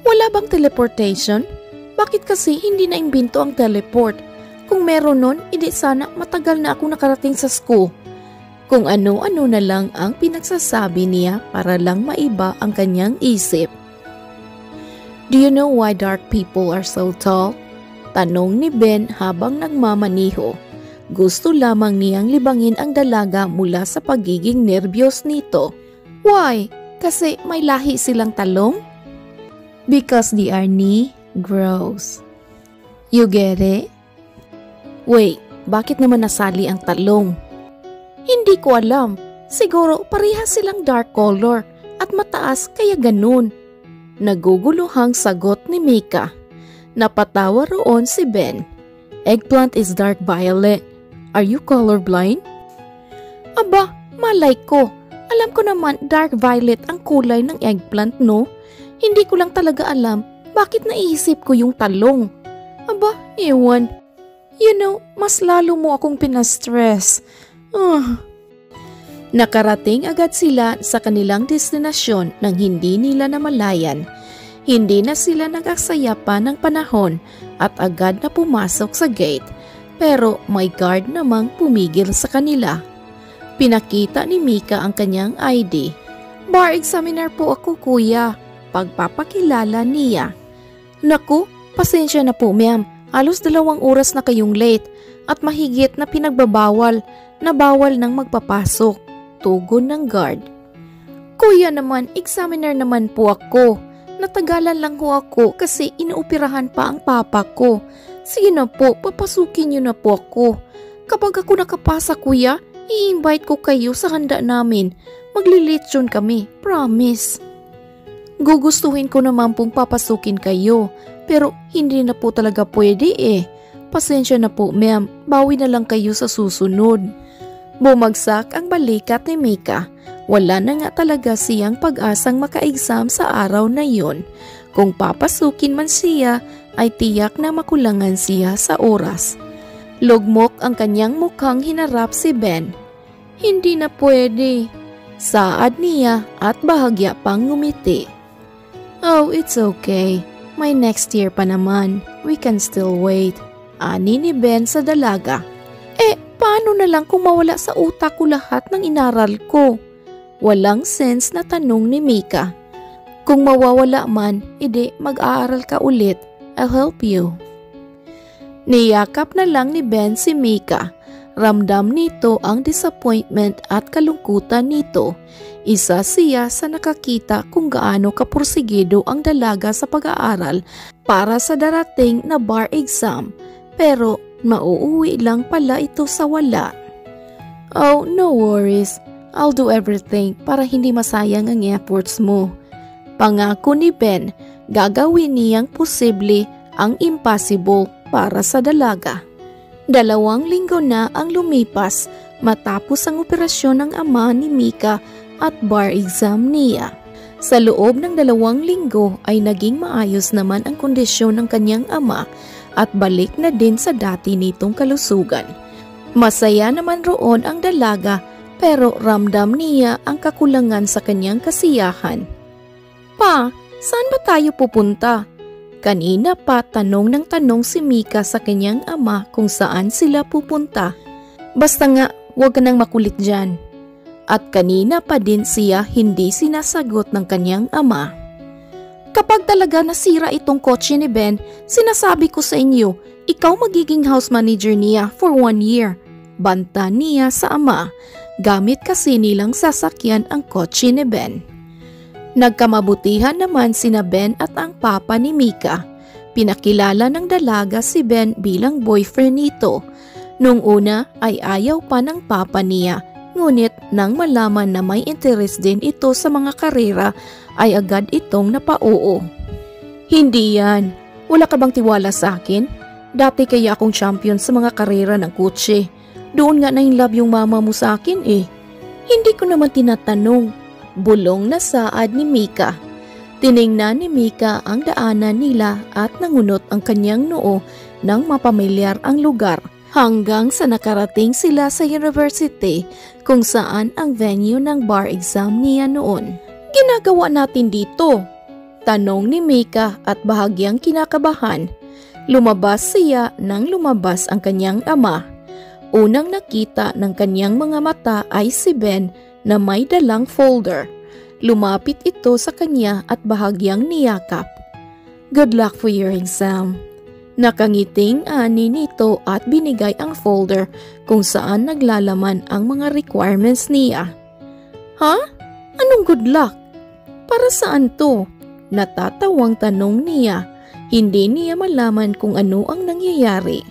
Speaker 1: Wala bang teleportation? Bakit kasi hindi naimbento ang teleport? Kung meron nun, edi sana matagal na ako nakarating sa school. Kung ano-ano na lang ang pinagsasabi niya para lang maiba ang kanyang isip. Do you know why dark people are so tall? Tanong ni Ben habang nagmamaniho. Gusto lamang niyang libangin ang dalaga mula sa pagiging nerbiyos nito. Why? Kasi may lahi silang talong? Because they are Negroes. You get it? Wait, bakit naman nasali ang talong? Hindi ko alam. Siguro parehas silang dark color at mataas kaya ganun. Naguguluhang sagot ni Mika. Napatawa roon si Ben. Eggplant is dark violet. Are you colorblind? Aba, Malay ko, alam ko naman dark violet ang kulay ng eggplant, no? Hindi ko lang talaga alam bakit naisip ko yung talong. Aba, ewan. You know, mas lalo mo akong pinastress. Nakarating agad sila sa kanilang destinasyon nang hindi nila namalayan. Hindi na sila nag-aksaya pa ng panahon at agad na pumasok sa gate. Pero may guard namang pumigil sa kanila. Pinakita ni Mika ang kanyang ID. Bar examiner po ako, kuya. Pagpapakilala niya. Naku, pasensya na po ma'am. Halos 2 oras na kayong late at mahigit na pinagbabawal na bawal nang magpapasok. Tugon ng guard. Kuya naman, examiner naman po ako. Natagalan lang ho ako kasi inuoperahan pa ang papa ko. Sige na po, papasukin niyo na po ako. Kapag ako nakapasa kuya, i-invite ko kayo sa handa namin. Maglilitsyon kami, promise. Gugustuhin ko naman pong papasukin kayo, pero hindi na po talaga pwede eh. Pasensya na po ma'am, bawi na lang kayo sa susunod. Bumagsak ang balikat ni Mika. Wala na nga talaga siyang pag-asang maka-exam sa araw na yon. Kung papasukin man siya, ay tiyak na makulangan siya sa oras. Lugmok ang kanyang mukhang hinarap si Ben. Hindi na pwede. Saad niya at bahagya pang ngumiti. Oh, it's okay. May next year pa naman. We can still wait. Ani ni Ben sa dalaga. Paano na lang kung mawala sa utak ko lahat ng inaral ko? Walang sense na tanong ni Mika. Kung mawawala man, edi mag-aaral ka ulit. I'll help you. Niyakap na lang ni Ben si Mika. Ramdam nito ang disappointment at kalungkutan nito. Isa siya sa nakakita kung gaano kapursigido ang dalaga sa pag-aaral para sa darating na bar exam. Pero mauuwi lang pala ito sa wala. Oh, no worries. I'll do everything para hindi masayang ang efforts mo. Pangako ni Ben, gagawin niyang posible ang impossible para sa dalaga. 2 linggo na ang lumipas matapos ang operasyon ng ama ni Mika at bar exam niya. Sa loob ng 2 linggo ay naging maayos naman ang kondisyon ng kanyang ama at balik na din sa dati nitong kalusugan. Masaya naman roon ang dalaga pero ramdam niya ang kakulangan sa kanyang kasiyahan. Pa, saan ba tayo pupunta? Kanina pa tanong ng tanong si Mika sa kanyang ama kung saan sila pupunta. Basta nga, huwag ka nang makulit dyan. At kanina pa din siya hindi sinasagot ng kanyang ama. Kapag talaga nasira itong kotse ni Ben, sinasabi ko sa inyo, ikaw magiging house manager niya for 1 year. Banta niya sa ama, gamit kasi nilang sasakyan ang kotse ni Ben. Nagkamabutihan naman sina Ben at ang papa ni Mika. Pinakilala ng dalaga si Ben bilang boyfriend nito. Nung una ay ayaw pa ng papa niya, ngunit nang malaman na may interest din ito sa mga karera ay agad itong napauo. Hindi yan. Wala ka bang tiwala sa akin? Dati kaya akong champion sa mga karera ng kotse. Doon nga na-inlove yung mama mo sa akin eh. Hindi ko naman tinatanong. Bulong na saad ni Mika. Tiningnan ni Mika ang daanan nila at nangunot ang kanyang noo nang mapamilyar ang lugar hanggang sa nakarating sila sa university kung saan ang venue ng bar exam niya noon. Ginagawa natin dito? Tanong ni Mika at bahagyang kinakabahan. Lumabas siya nang lumabas ang kanyang ama. Unang nakita ng kanyang mga mata ay si Ben na may dalang folder. Lumapit ito sa kanya at bahagyang niyakap. Good luck for your exam. Nakangiting ani nito at binigay ang folder kung saan naglalaman ang mga requirements niya. Ha? Anong good luck? Para saan to? Natatawang tanong niya. Hindi niya malaman kung ano ang nangyayari.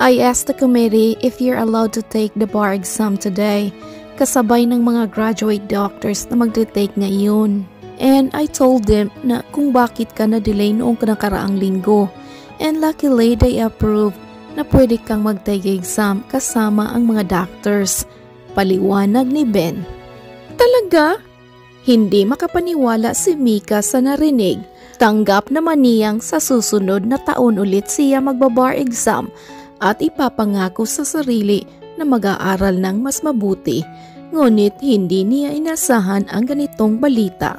Speaker 1: I asked the committee if you're allowed to take the bar exam today. Kasabay ng mga graduate doctors na magte-take ngayon. And I told them na kung bakit ka na-delay noong nakaraang linggo. And luckily they approved na pwede kang mag-take exam kasama ang mga doctors. Paliwanag ni Ben. Talaga? Hindi makapaniwala si Mika sa narinig. Tanggap naman niyang sa susunod na taon ulit siya magbabar exam at ipapangako sa sarili na mag-aaral ng mas mabuti. Ngunit hindi niya inasahan ang ganitong balita.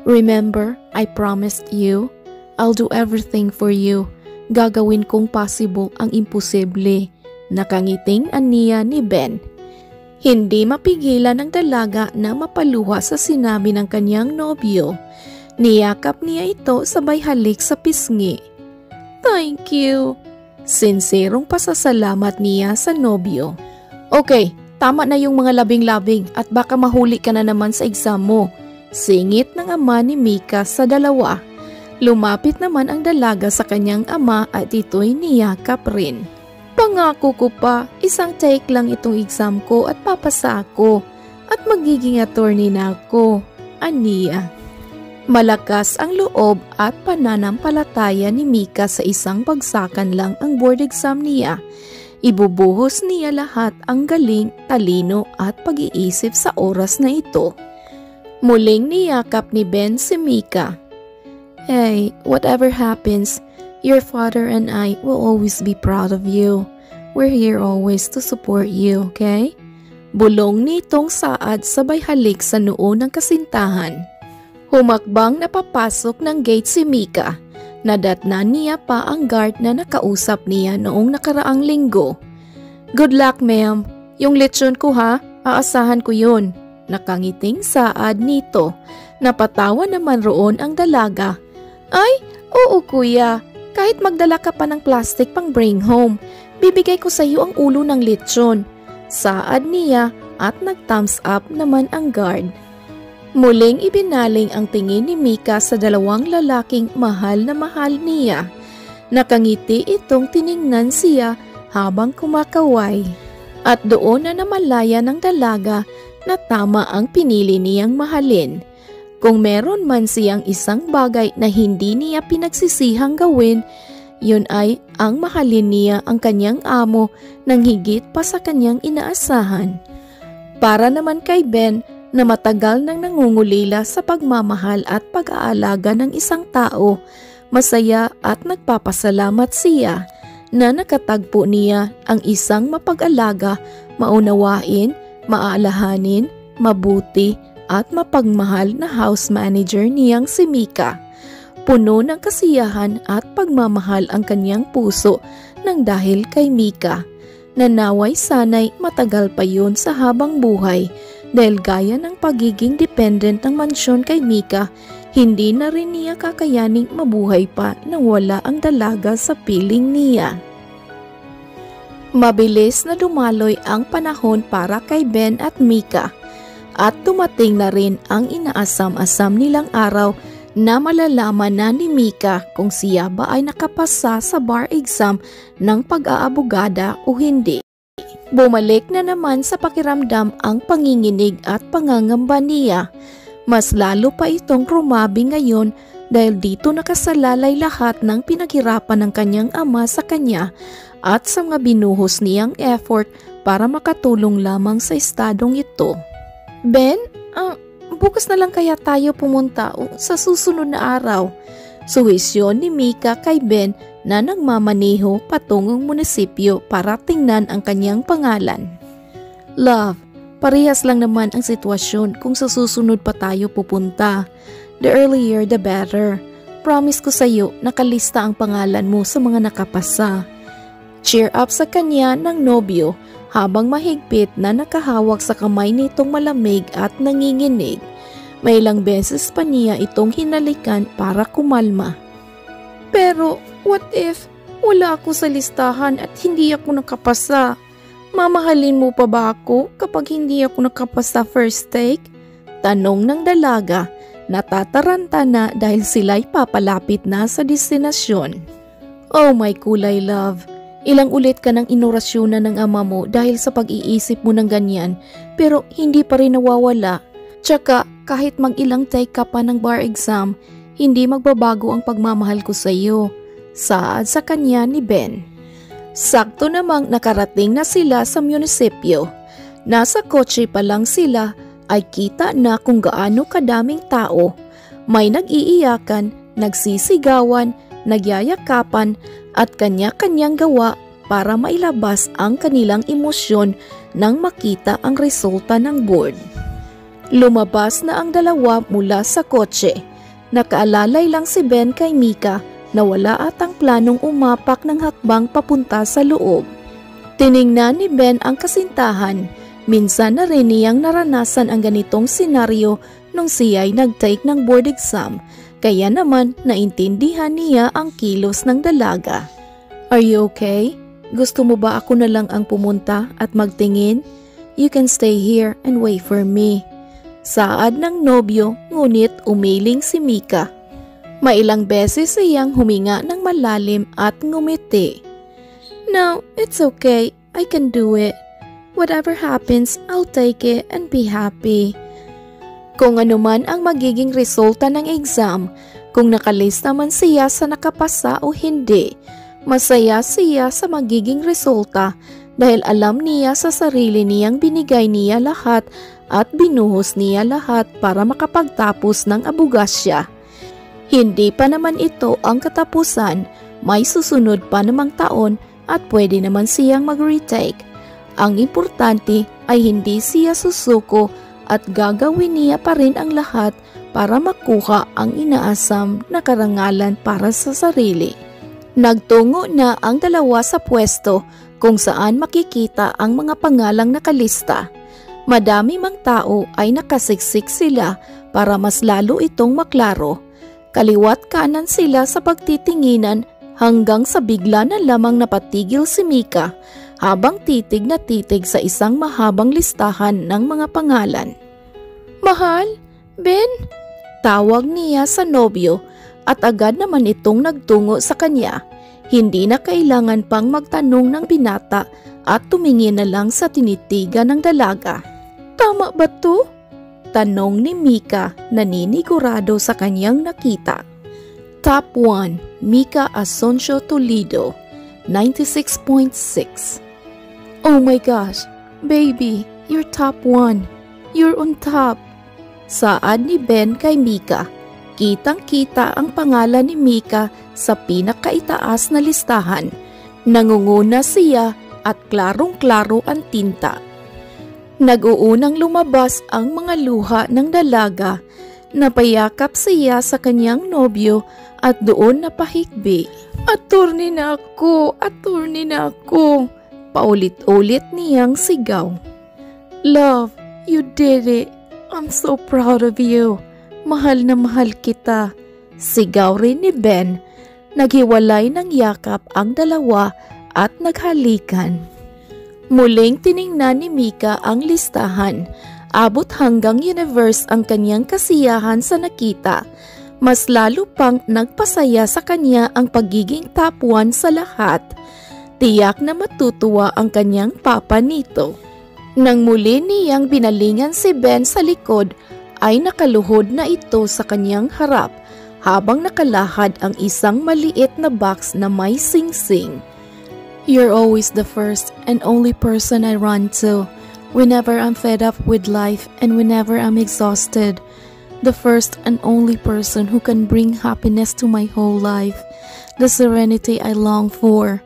Speaker 1: Remember, I promised you, I'll do everything for you. Gagawin kong possible ang imposible. Nakangiting aniya ni Ben. Hindi mapigilan ng dalaga na mapaluha sa sinabi ng kanyang nobyo. Niyakap niya ito sabay halik sa pisngi. Thank you. Sinserong pasasalamat niya sa nobyo. Okay, tama na yung mga labing-labing at baka mahuli ka na naman sa exam mo. Singit ng ama ni Mika sa dalawa. Lumapit naman ang dalaga sa kanyang ama at ito'y niyakap rin. Pangako ko pa, isang take lang itong exam ko at papasa ako at magiging attorney na ako, aniya. Malakas ang loob at pananampalataya ni Mika sa isang bagsakan lang ang board exam niya. Ibubuhos niya lahat ang galing, talino at pag-iisip sa oras na ito. Muling niyakap ni Ben si Mika. Hey, whatever happens, your father and I will always be proud of you. We're here always to support you, okay? Bulong nitong saad sabay halik sa noo ng kasintahan. Humakbang na papasok ng gate si Mika. Nadatnan niya pa ang guard na nakausap niya noong nakaraang linggo. Good luck, ma'am. Yung lechon ko ha, aasahan ko yun. Nakangiting saad nito. Napatawa naman roon ang dalaga. Ay, oo kuya. Kahit magdala ka pa ng plastic pang bring home, bibigay ko sa iyo ang ulo ng lechon. Saad niya at nag-thumbs up naman ang guard. Muling ibinaling ang tingin ni Mika sa dalawang lalaking mahal na mahal niya. Nakangiti itong tiningnan siya habang kumakaway. At doon na namalaya ng dalaga na tama ang pinili niyang mahalin. Kung meron man siyang isang bagay na hindi niya pinagsisihang gawin, yun ay ang mahalin niya ang kanyang amo ng higit pa sa kanyang inaasahan. Para naman kay Ben, na matagal nang nangungulila sa pagmamahal at pag-aalaga ng isang tao, masaya at nagpapasalamat siya na nakatagpo niya ang isang mapag-alaga, maunawain, maalahanin, mabuti at mapagmahal na house manager niyang si Mika. Puno ng kasiyahan at pagmamahal ang kanyang puso nang dahil kay Mika. Nanaway sana'y matagal pa yun sa habang buhay. Dahil gaya ng pagiging dependent ng mansyon kay Mika, hindi na rin niya kakayaning mabuhay pa nang wala ang dalaga sa piling niya. Mabilis na dumaloy ang panahon para kay Ben at Mika at dumating na rin ang inaasam-asam nilang araw na malalaman na ni Mika kung siya ba ay nakapasa sa bar exam ng pag-aabogada o hindi. Bumalik na naman sa pakiramdam ang panginginig at pangangamba niya. Mas lalo pa itong rumabi ngayon dahil dito nakasalalay lahat ng pinaghirapan ng kanyang ama sa kanya at sa mga binuhos niyang effort para makatulong lamang sa estadong ito. Ben, bukas na lang kaya tayo pumunta sa susunod na araw? Suhisyon ni Mika kay Ben na nagmamaneho patungong munisipyo para tingnan ang kanyang pangalan. Love, parehas lang naman ang sitwasyon kung sa susunod pa tayo pupunta. The earlier the better. Promise ko sa iyo nakalista ang pangalan mo sa mga nakapasa. Cheer up sa kanya ng nobyo habang mahigpit na nakahawak sa kamay nitong malamig at nanginginig. May ilang beses pa niya itong hinalikan para kumalma. Pero what if wala ako sa listahan at hindi ako nakapasa? Mamahalin mo pa ba ako kapag hindi ako nakapasa first take? Tanong ng dalaga, natataranta na dahil sila'y papalapit na sa destinasyon. Oh my kulay love, ilang ulit ka nang inorasyonan ng ama mo dahil sa pag-iisip mo ng ganyan pero hindi pa rin nawawala. Tsaka kahit mag-ilang take ka pa ng bar exam, hindi magbabago ang pagmamahal ko sa iyo. Saad sa kanya ni Ben. Sakto namang nakarating na sila sa munisipyo. Nasa kotse pa lang sila ay kita na kung gaano kadaming tao. May nag-iiyakan, nagsisigawan, nagyayakapan at kanya-kanyang gawa para mailabas ang kanilang emosyon nang makita ang resulta ng board. Lumabas na ang dalawa mula sa kotse. Nakaalalay lang si Ben kay Mika na wala atang planong umapak ng hakbang papunta sa loob. Tiningnan ni Ben ang kasintahan. Minsan na rin niyang naranasan ang ganitong senaryo nung siya'y nag-take ng board exam, kaya naman naintindihan niya ang kilos ng dalaga. "Are you okay? Gusto mo ba ako na lang ang pumunta at magtingin? You can stay here and wait for me." Saad ng nobyo, ngunit umiling si Mika. Mailang beses siyang huminga ng malalim at ngumiti. "No, it's okay. I can do it. Whatever happens, I'll take it and be happy." Kung ano man ang magiging resulta ng exam, kung nakalista man siya sa nakapasa o hindi, masaya siya sa magiging resulta dahil alam niya sa sarili niyang binigay niya lahat at binuhos niya lahat para makapagtapos ng abogasya. Hindi pa naman ito ang katapusan, may susunod pa namang taon at pwede naman siyang mag-retake. Ang importante ay hindi siya susuko at gagawin niya pa rin ang lahat para makuha ang inaasam na karangalan para sa sarili. Nagtungo na ang dalawa sa pwesto kung saan makikita ang mga pangalang nakalista. Madami mang tao ay nakasiksik sila para mas lalo itong maklaro. Kaliwat kanan sila sa pagtitinginan hanggang sa bigla na lamang napatigil si Mika habang titig na titig sa isang mahabang listahan ng mga pangalan. "Mahal? Ben?" Tawag niya sa nobyo at agad naman itong nagtungo sa kanya. Hindi na kailangan pang magtanong ng binata at tumingin na lang sa tinitigan ng dalaga. "Tama ba to?" Tanong ni Mika, naninigurado sa kanyang nakita. Top 1, Mika Asoncio Toledo, 96.6. "Oh my gosh, baby, you're top 1. You're on top." Saad ni Ben kay Mika. Kitang-kita ang pangalan ni Mika sa pinakaitaas na listahan. Nangunguna siya at klarong-klaro ang tinta. Nag-uunang lumabas ang mga luha ng dalaga. Napayakap siya sa kanyang nobyo at doon napahikbi. "Attorney na ako! Attorney na ako!" Paulit-ulit niyang sigaw. "Love, you did it! I'm so proud of you! Mahal na mahal kita!" Sigaw rin ni Ben. Naghiwalay ng yakap ang dalawa at naghalikan. Muling tiningnan ni Mika ang listahan. Abot hanggang universe ang kanyang kasiyahan sa nakita. Mas lalo pang nagpasaya sa kanya ang pagiging top 1 sa lahat. Tiyak na matutuwa ang kanyang papa nito. Nang muli niyang binalingan si Ben sa likod, ay nakaluhod na ito sa kanyang harap habang nakalahad ang isang maliit na box na may sing-sing. "You're always the first and only person I run to whenever I'm fed up with life and whenever I'm exhausted. The first and only person who can bring happiness to my whole life. The serenity I long for.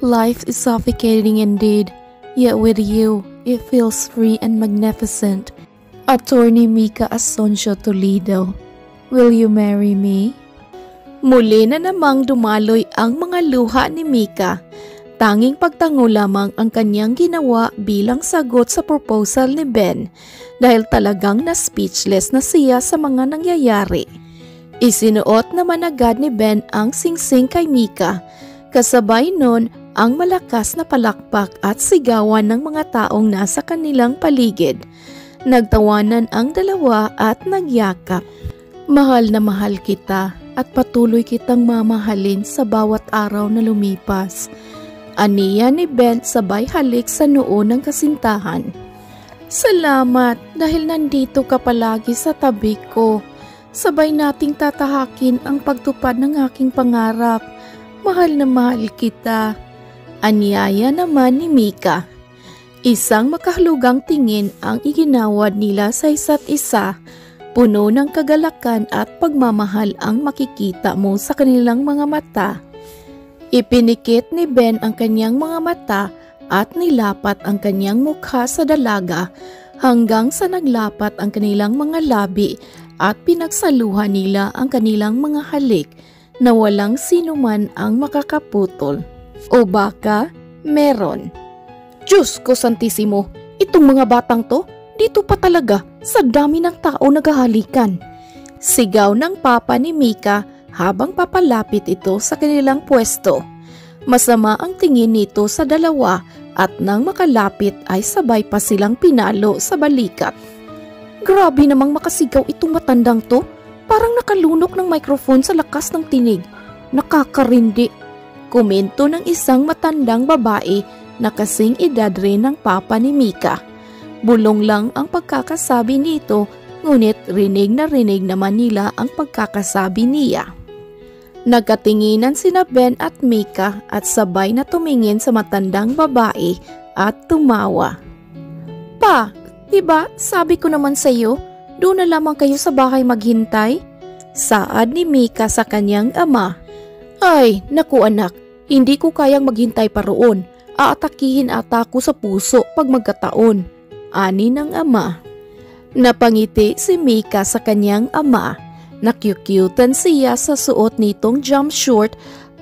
Speaker 1: Life is suffocating indeed, yet with you, it feels free and magnificent. Attorney Mika Asoncio Toledo, will you marry me?" Muli na namang dumaloy ang mga luha ni Mika. Tanging pagtango lamang ang kanyang ginawa bilang sagot sa proposal ni Ben dahil talagang na-speechless na siya sa mga nangyayari. Isinuot naman agad ni Ben ang singsing kay Mika. Kasabay nun ang malakas na palakpak at sigawan ng mga taong nasa kanilang paligid. Nagtawanan ang dalawa at nagyakap. "Mahal na mahal kita at patuloy kitang mamahalin sa bawat araw na lumipas." Aniya ni Ben sabay halik sa noo ng kasintahan. "Salamat dahil nandito ka palagi sa tabi ko. Sabay nating tatahakin ang pagtupad ng aking pangarap. Mahal na mahal kita." Anyaya naman ni Mika. Isang makahulugang tingin ang iginawad nila sa isa't isa. Puno ng kagalakan at pagmamahal ang makikita mo sa kanilang mga mata. Ipinikit ni Ben ang kanyang mga mata at nilapat ang kanyang mukha sa dalaga hanggang sa naglapat ang kanilang mga labi at pinagsaluhan nila ang kanilang mga halik na walang sinuman ang makakaputol. O baka meron. Diyos ko Santissimo, itong mga batang to, dito pa talaga sa dami ng tao naghahalikan. Sigaw ng papa ni Mika habang papalapit ito sa kanilang pwesto. Masama ang tingin nito sa dalawa at nang makalapit ay sabay pa silang pinalo sa balikat. Grabe namang makasigaw itong matandang to, parang nakalunok ng microphone sa lakas ng tinig. Nakakarindi. Komento ng isang matandang babae na kasing edad rin ng papa ni Mika. Bulong lang ang pagkakasabi nito, ngunit rinig na rinig naman nila ang pagkakasabi niya. Nagkatinginan sina Ben at Mika at sabay na tumingin sa matandang babae at tumawa. Pa, diba sabi ko naman sa iyo, doon na lamang kayo sa bahay maghintay? Saad ni Mika sa kanyang ama. Ay, naku anak, hindi ko kayang maghintay pa roon. Aatakihin ata ko sa puso pag magkataon, ani ng ama. Napangiti si Mika sa kanyang ama. Nakyukyutan siya sa suot nitong jumpsuit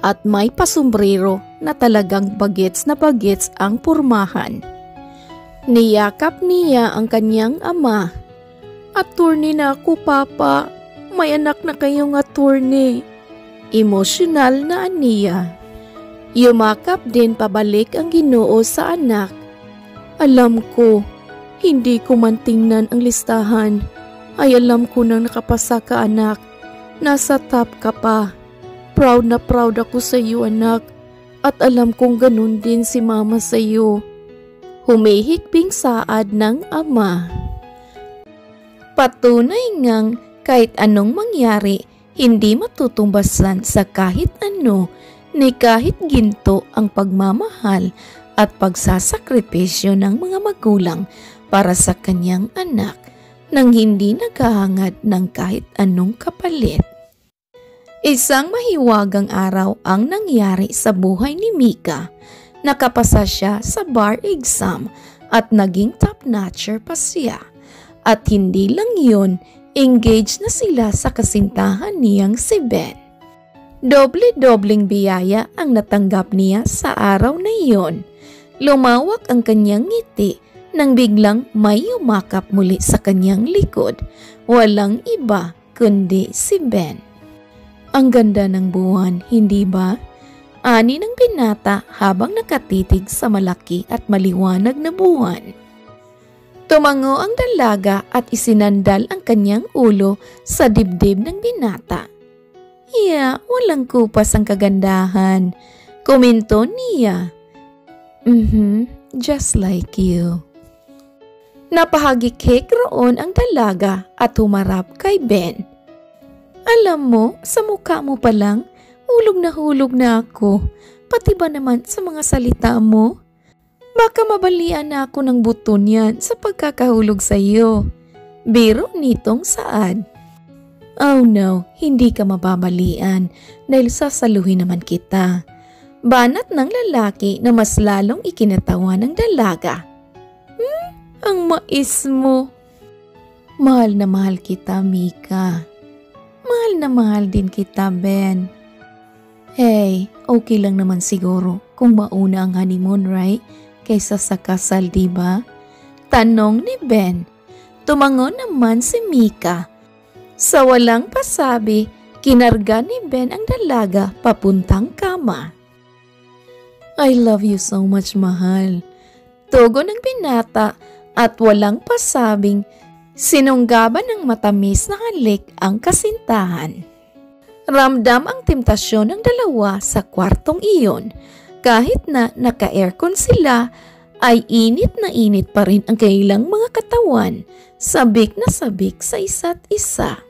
Speaker 1: at may pasombrero na talagang bagets na bagets ang pormahan. Niyakap niya ang kanyang ama. Attorney na ako, papa. May anak na kayong attorney. Emosyonal na aniya. Yumakap din pabalik ang Ginoo sa anak. Alam ko, hindi ko man tingnan ang listahan. Ay alam ko nang nakapasa ka anak. Nasa top ka pa. Proud na proud ako sa iyo anak. At alam kong ganun din si mama sa iyo. Humihikbing saad ng ama. Patunay ngang kahit anong mangyari, hindi matutumbasan sa kahit ano ni kahit ginto ang pagmamahal at pagsasakripisyo ng mga magulang para sa kanyang anak nang hindi naghahangad ng kahit anong kapalit. Isang mahiwagang araw ang nangyari sa buhay ni Mika. Nakapasa siya sa bar exam at naging top-notcher pa siya. At hindi lang yun, engaged na sila sa kasintahan niyang si Ben. Doble-dobleng biyaya ang natanggap niya sa araw na iyon. Lumawak ang kanyang ngiti nang biglang may yumakap muli sa kanyang likod. Walang iba kundi si Ben. Ang ganda ng buwan, hindi ba? Ani ng binata habang nakatitig sa malaki at maliwanag na buwan. Tumango ang dalaga at isinandal ang kanyang ulo sa dibdib ng binata. Walang kupas ang kagandahan. Komento niya. Just like you. Napahagikik roon ang dalaga at humarap kay Ben. Alam mo, sa mukha mo pa lang, hulog na ako. Pati ba naman sa mga salita mo? Baka mabalian na ako ng buto niyan sa pagkakahulog sa iyo. Biro nitong saad. Oh no, hindi ka mababalian dahil sasaluhin naman kita. Banat ng lalaki na mas lalong ikinatawa ng dalaga. Ang mais mo. Mahal na mahal kita, Mika. Mahal na mahal din kita, Ben. Hey, okay lang naman siguro kung mauna ang honeymoon, right? Kaysa sa kasal, diba? Tanong ni Ben. Tumango naman si Mika. Sa walang pasabi, kinarga ni Ben ang dalaga papuntang kama. I love you so much, mahal. Tugon ng binata at walang pasabing sinunggaban ng matamis na halik ang kasintahan. Ramdam ang temptasyon ng dalawa sa kwartong iyon. Kahit na naka-aircon sila, ay init na init pa rin ang kanilang mga katawan, sabik na sabik sa isa't isa.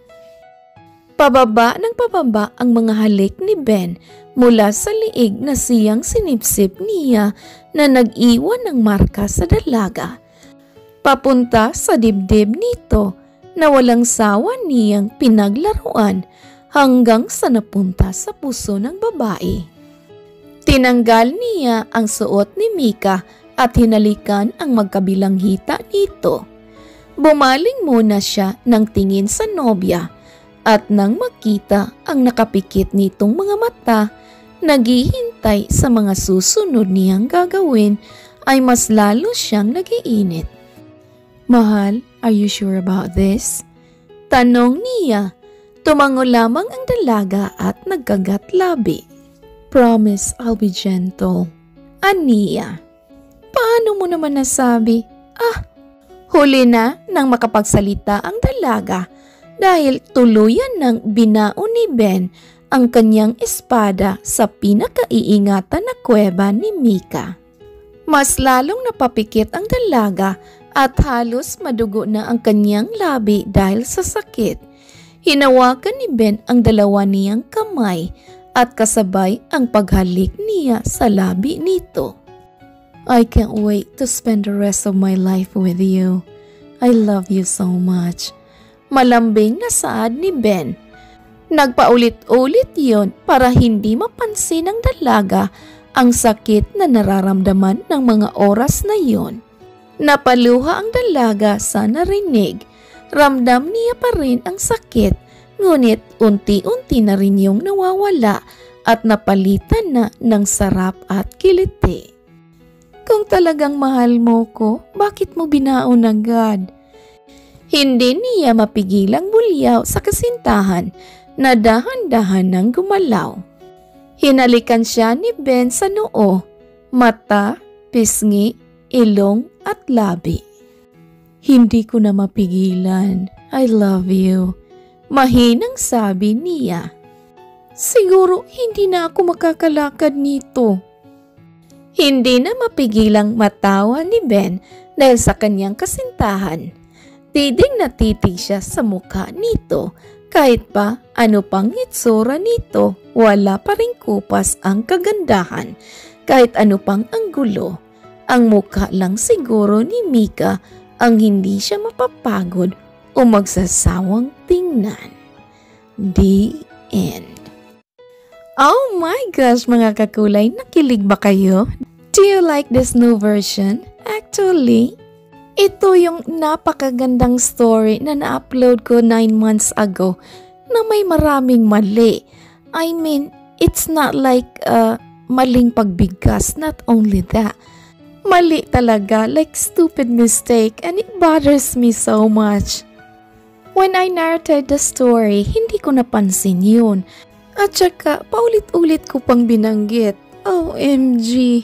Speaker 1: Pababa ng pababa ang mga halik ni Ben mula sa liig na siyang sinipsip niya na nag-iwan ng marka sa dalaga. Papunta sa dibdib nito na walang sawa niyang pinaglaruan hanggang sa napunta sa puso ng babae. Tinanggal niya ang suot ni Mika at hinalikan ang magkabilang hita nito. Bumaling muna siya ng tingin sa nobya at nang makita ang nakapikit nitong mga mata, naghihintay sa mga susunod niyang gagawin ay mas lalo siyang nagiinit. "Mahal, are you sure about this?" Tanong niya. Tumango lamang ang dalaga at nagkagat-labi. "Promise I'll be gentle." Aniya. "Paano mo naman nasabi?" Huli na nang makapagsalita ang dalaga dahil tuluyan ng binao ni Ben ang kanyang espada sa pinakaiingatan na kuweba ni Mika. Mas lalong napapikit ang dalaga at halos madugo na ang kanyang labi dahil sa sakit. Hinawakan ni Ben ang dalawa niyang kamay at kasabay ang paghalik niya sa labi nito. "I can't wait to spend the rest of my life with you. I love you so much." Malambing na saad ni Ben. Nagpaulit-ulit yon para hindi mapansin ng dalaga ang sakit na nararamdaman ng mga oras na yon. Napaluha ang dalaga sa narinig. Ramdam niya pa rin ang sakit, ngunit unti-unti na rin yung nawawala at napalitan na ng sarap at kiliti. "Kung talagang mahal mo ko, bakit mo binaon agad?" Hindi niya mapigilang bulyaw sa kasintahan na dahan-dahan nang gumalaw. Hinalikan siya ni Ben sa noo, mata, pisngi, ilong at labi. "Hindi ko na mapigilan. I love you." Mahinang sabi niya. "Siguro hindi na ako makakalakad nito." Hindi na mapigilang matawa ni Ben dahil sa kanyang kasintahan. Tidig na titig siya sa mukha nito. Kahit pa ano pang hitsura nito, wala pa ring kupas ang kagandahan. Kahit ano pang anggulo, ang mukha lang siguro ni Mika ang hindi siya mapapagod o magsasawang tingnan. The end. Oh my gosh mga kakulay, nakilig ba kayo? Do you like this new version? Actually, ito yung napakagandang story na na-upload ko 9 months ago na may maraming mali. I mean, it's not like maling pagbigkas, not only that. Mali talaga, like stupid mistake, and it bothers me so much. When I narrated the story, hindi ko napansin yun. At saka, paulit-ulit ko pang binanggit. OMG!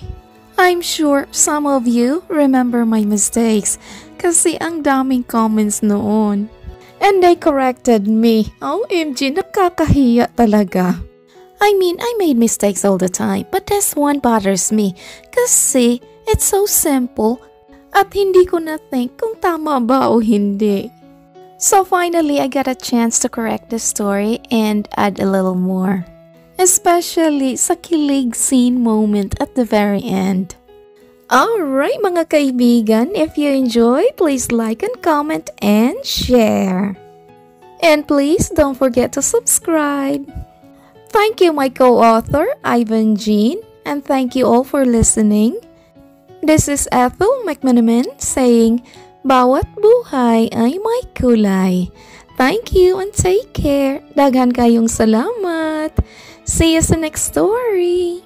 Speaker 1: I'm sure some of you remember my mistakes kasi ang daming comments noon. And they corrected me. OMG, nakakahiya talaga. I mean, I made mistakes all the time, but this one bothers me kasi it's so simple at hindi ko na-think kung tama ba o hindi. So finally, I got a chance to correct the story and add a little more. Especially sa kilig scene moment at the very end. Alright mga kaibigan, if you enjoy, please like and comment and share. And please don't forget to subscribe. Thank you my co-author, Ivan Jean, and thank you all for listening. This is Ethel McManaman saying, bawat buhay ay may kulay. Thank you and take care. Daghan kayong salamat. See you sa next story.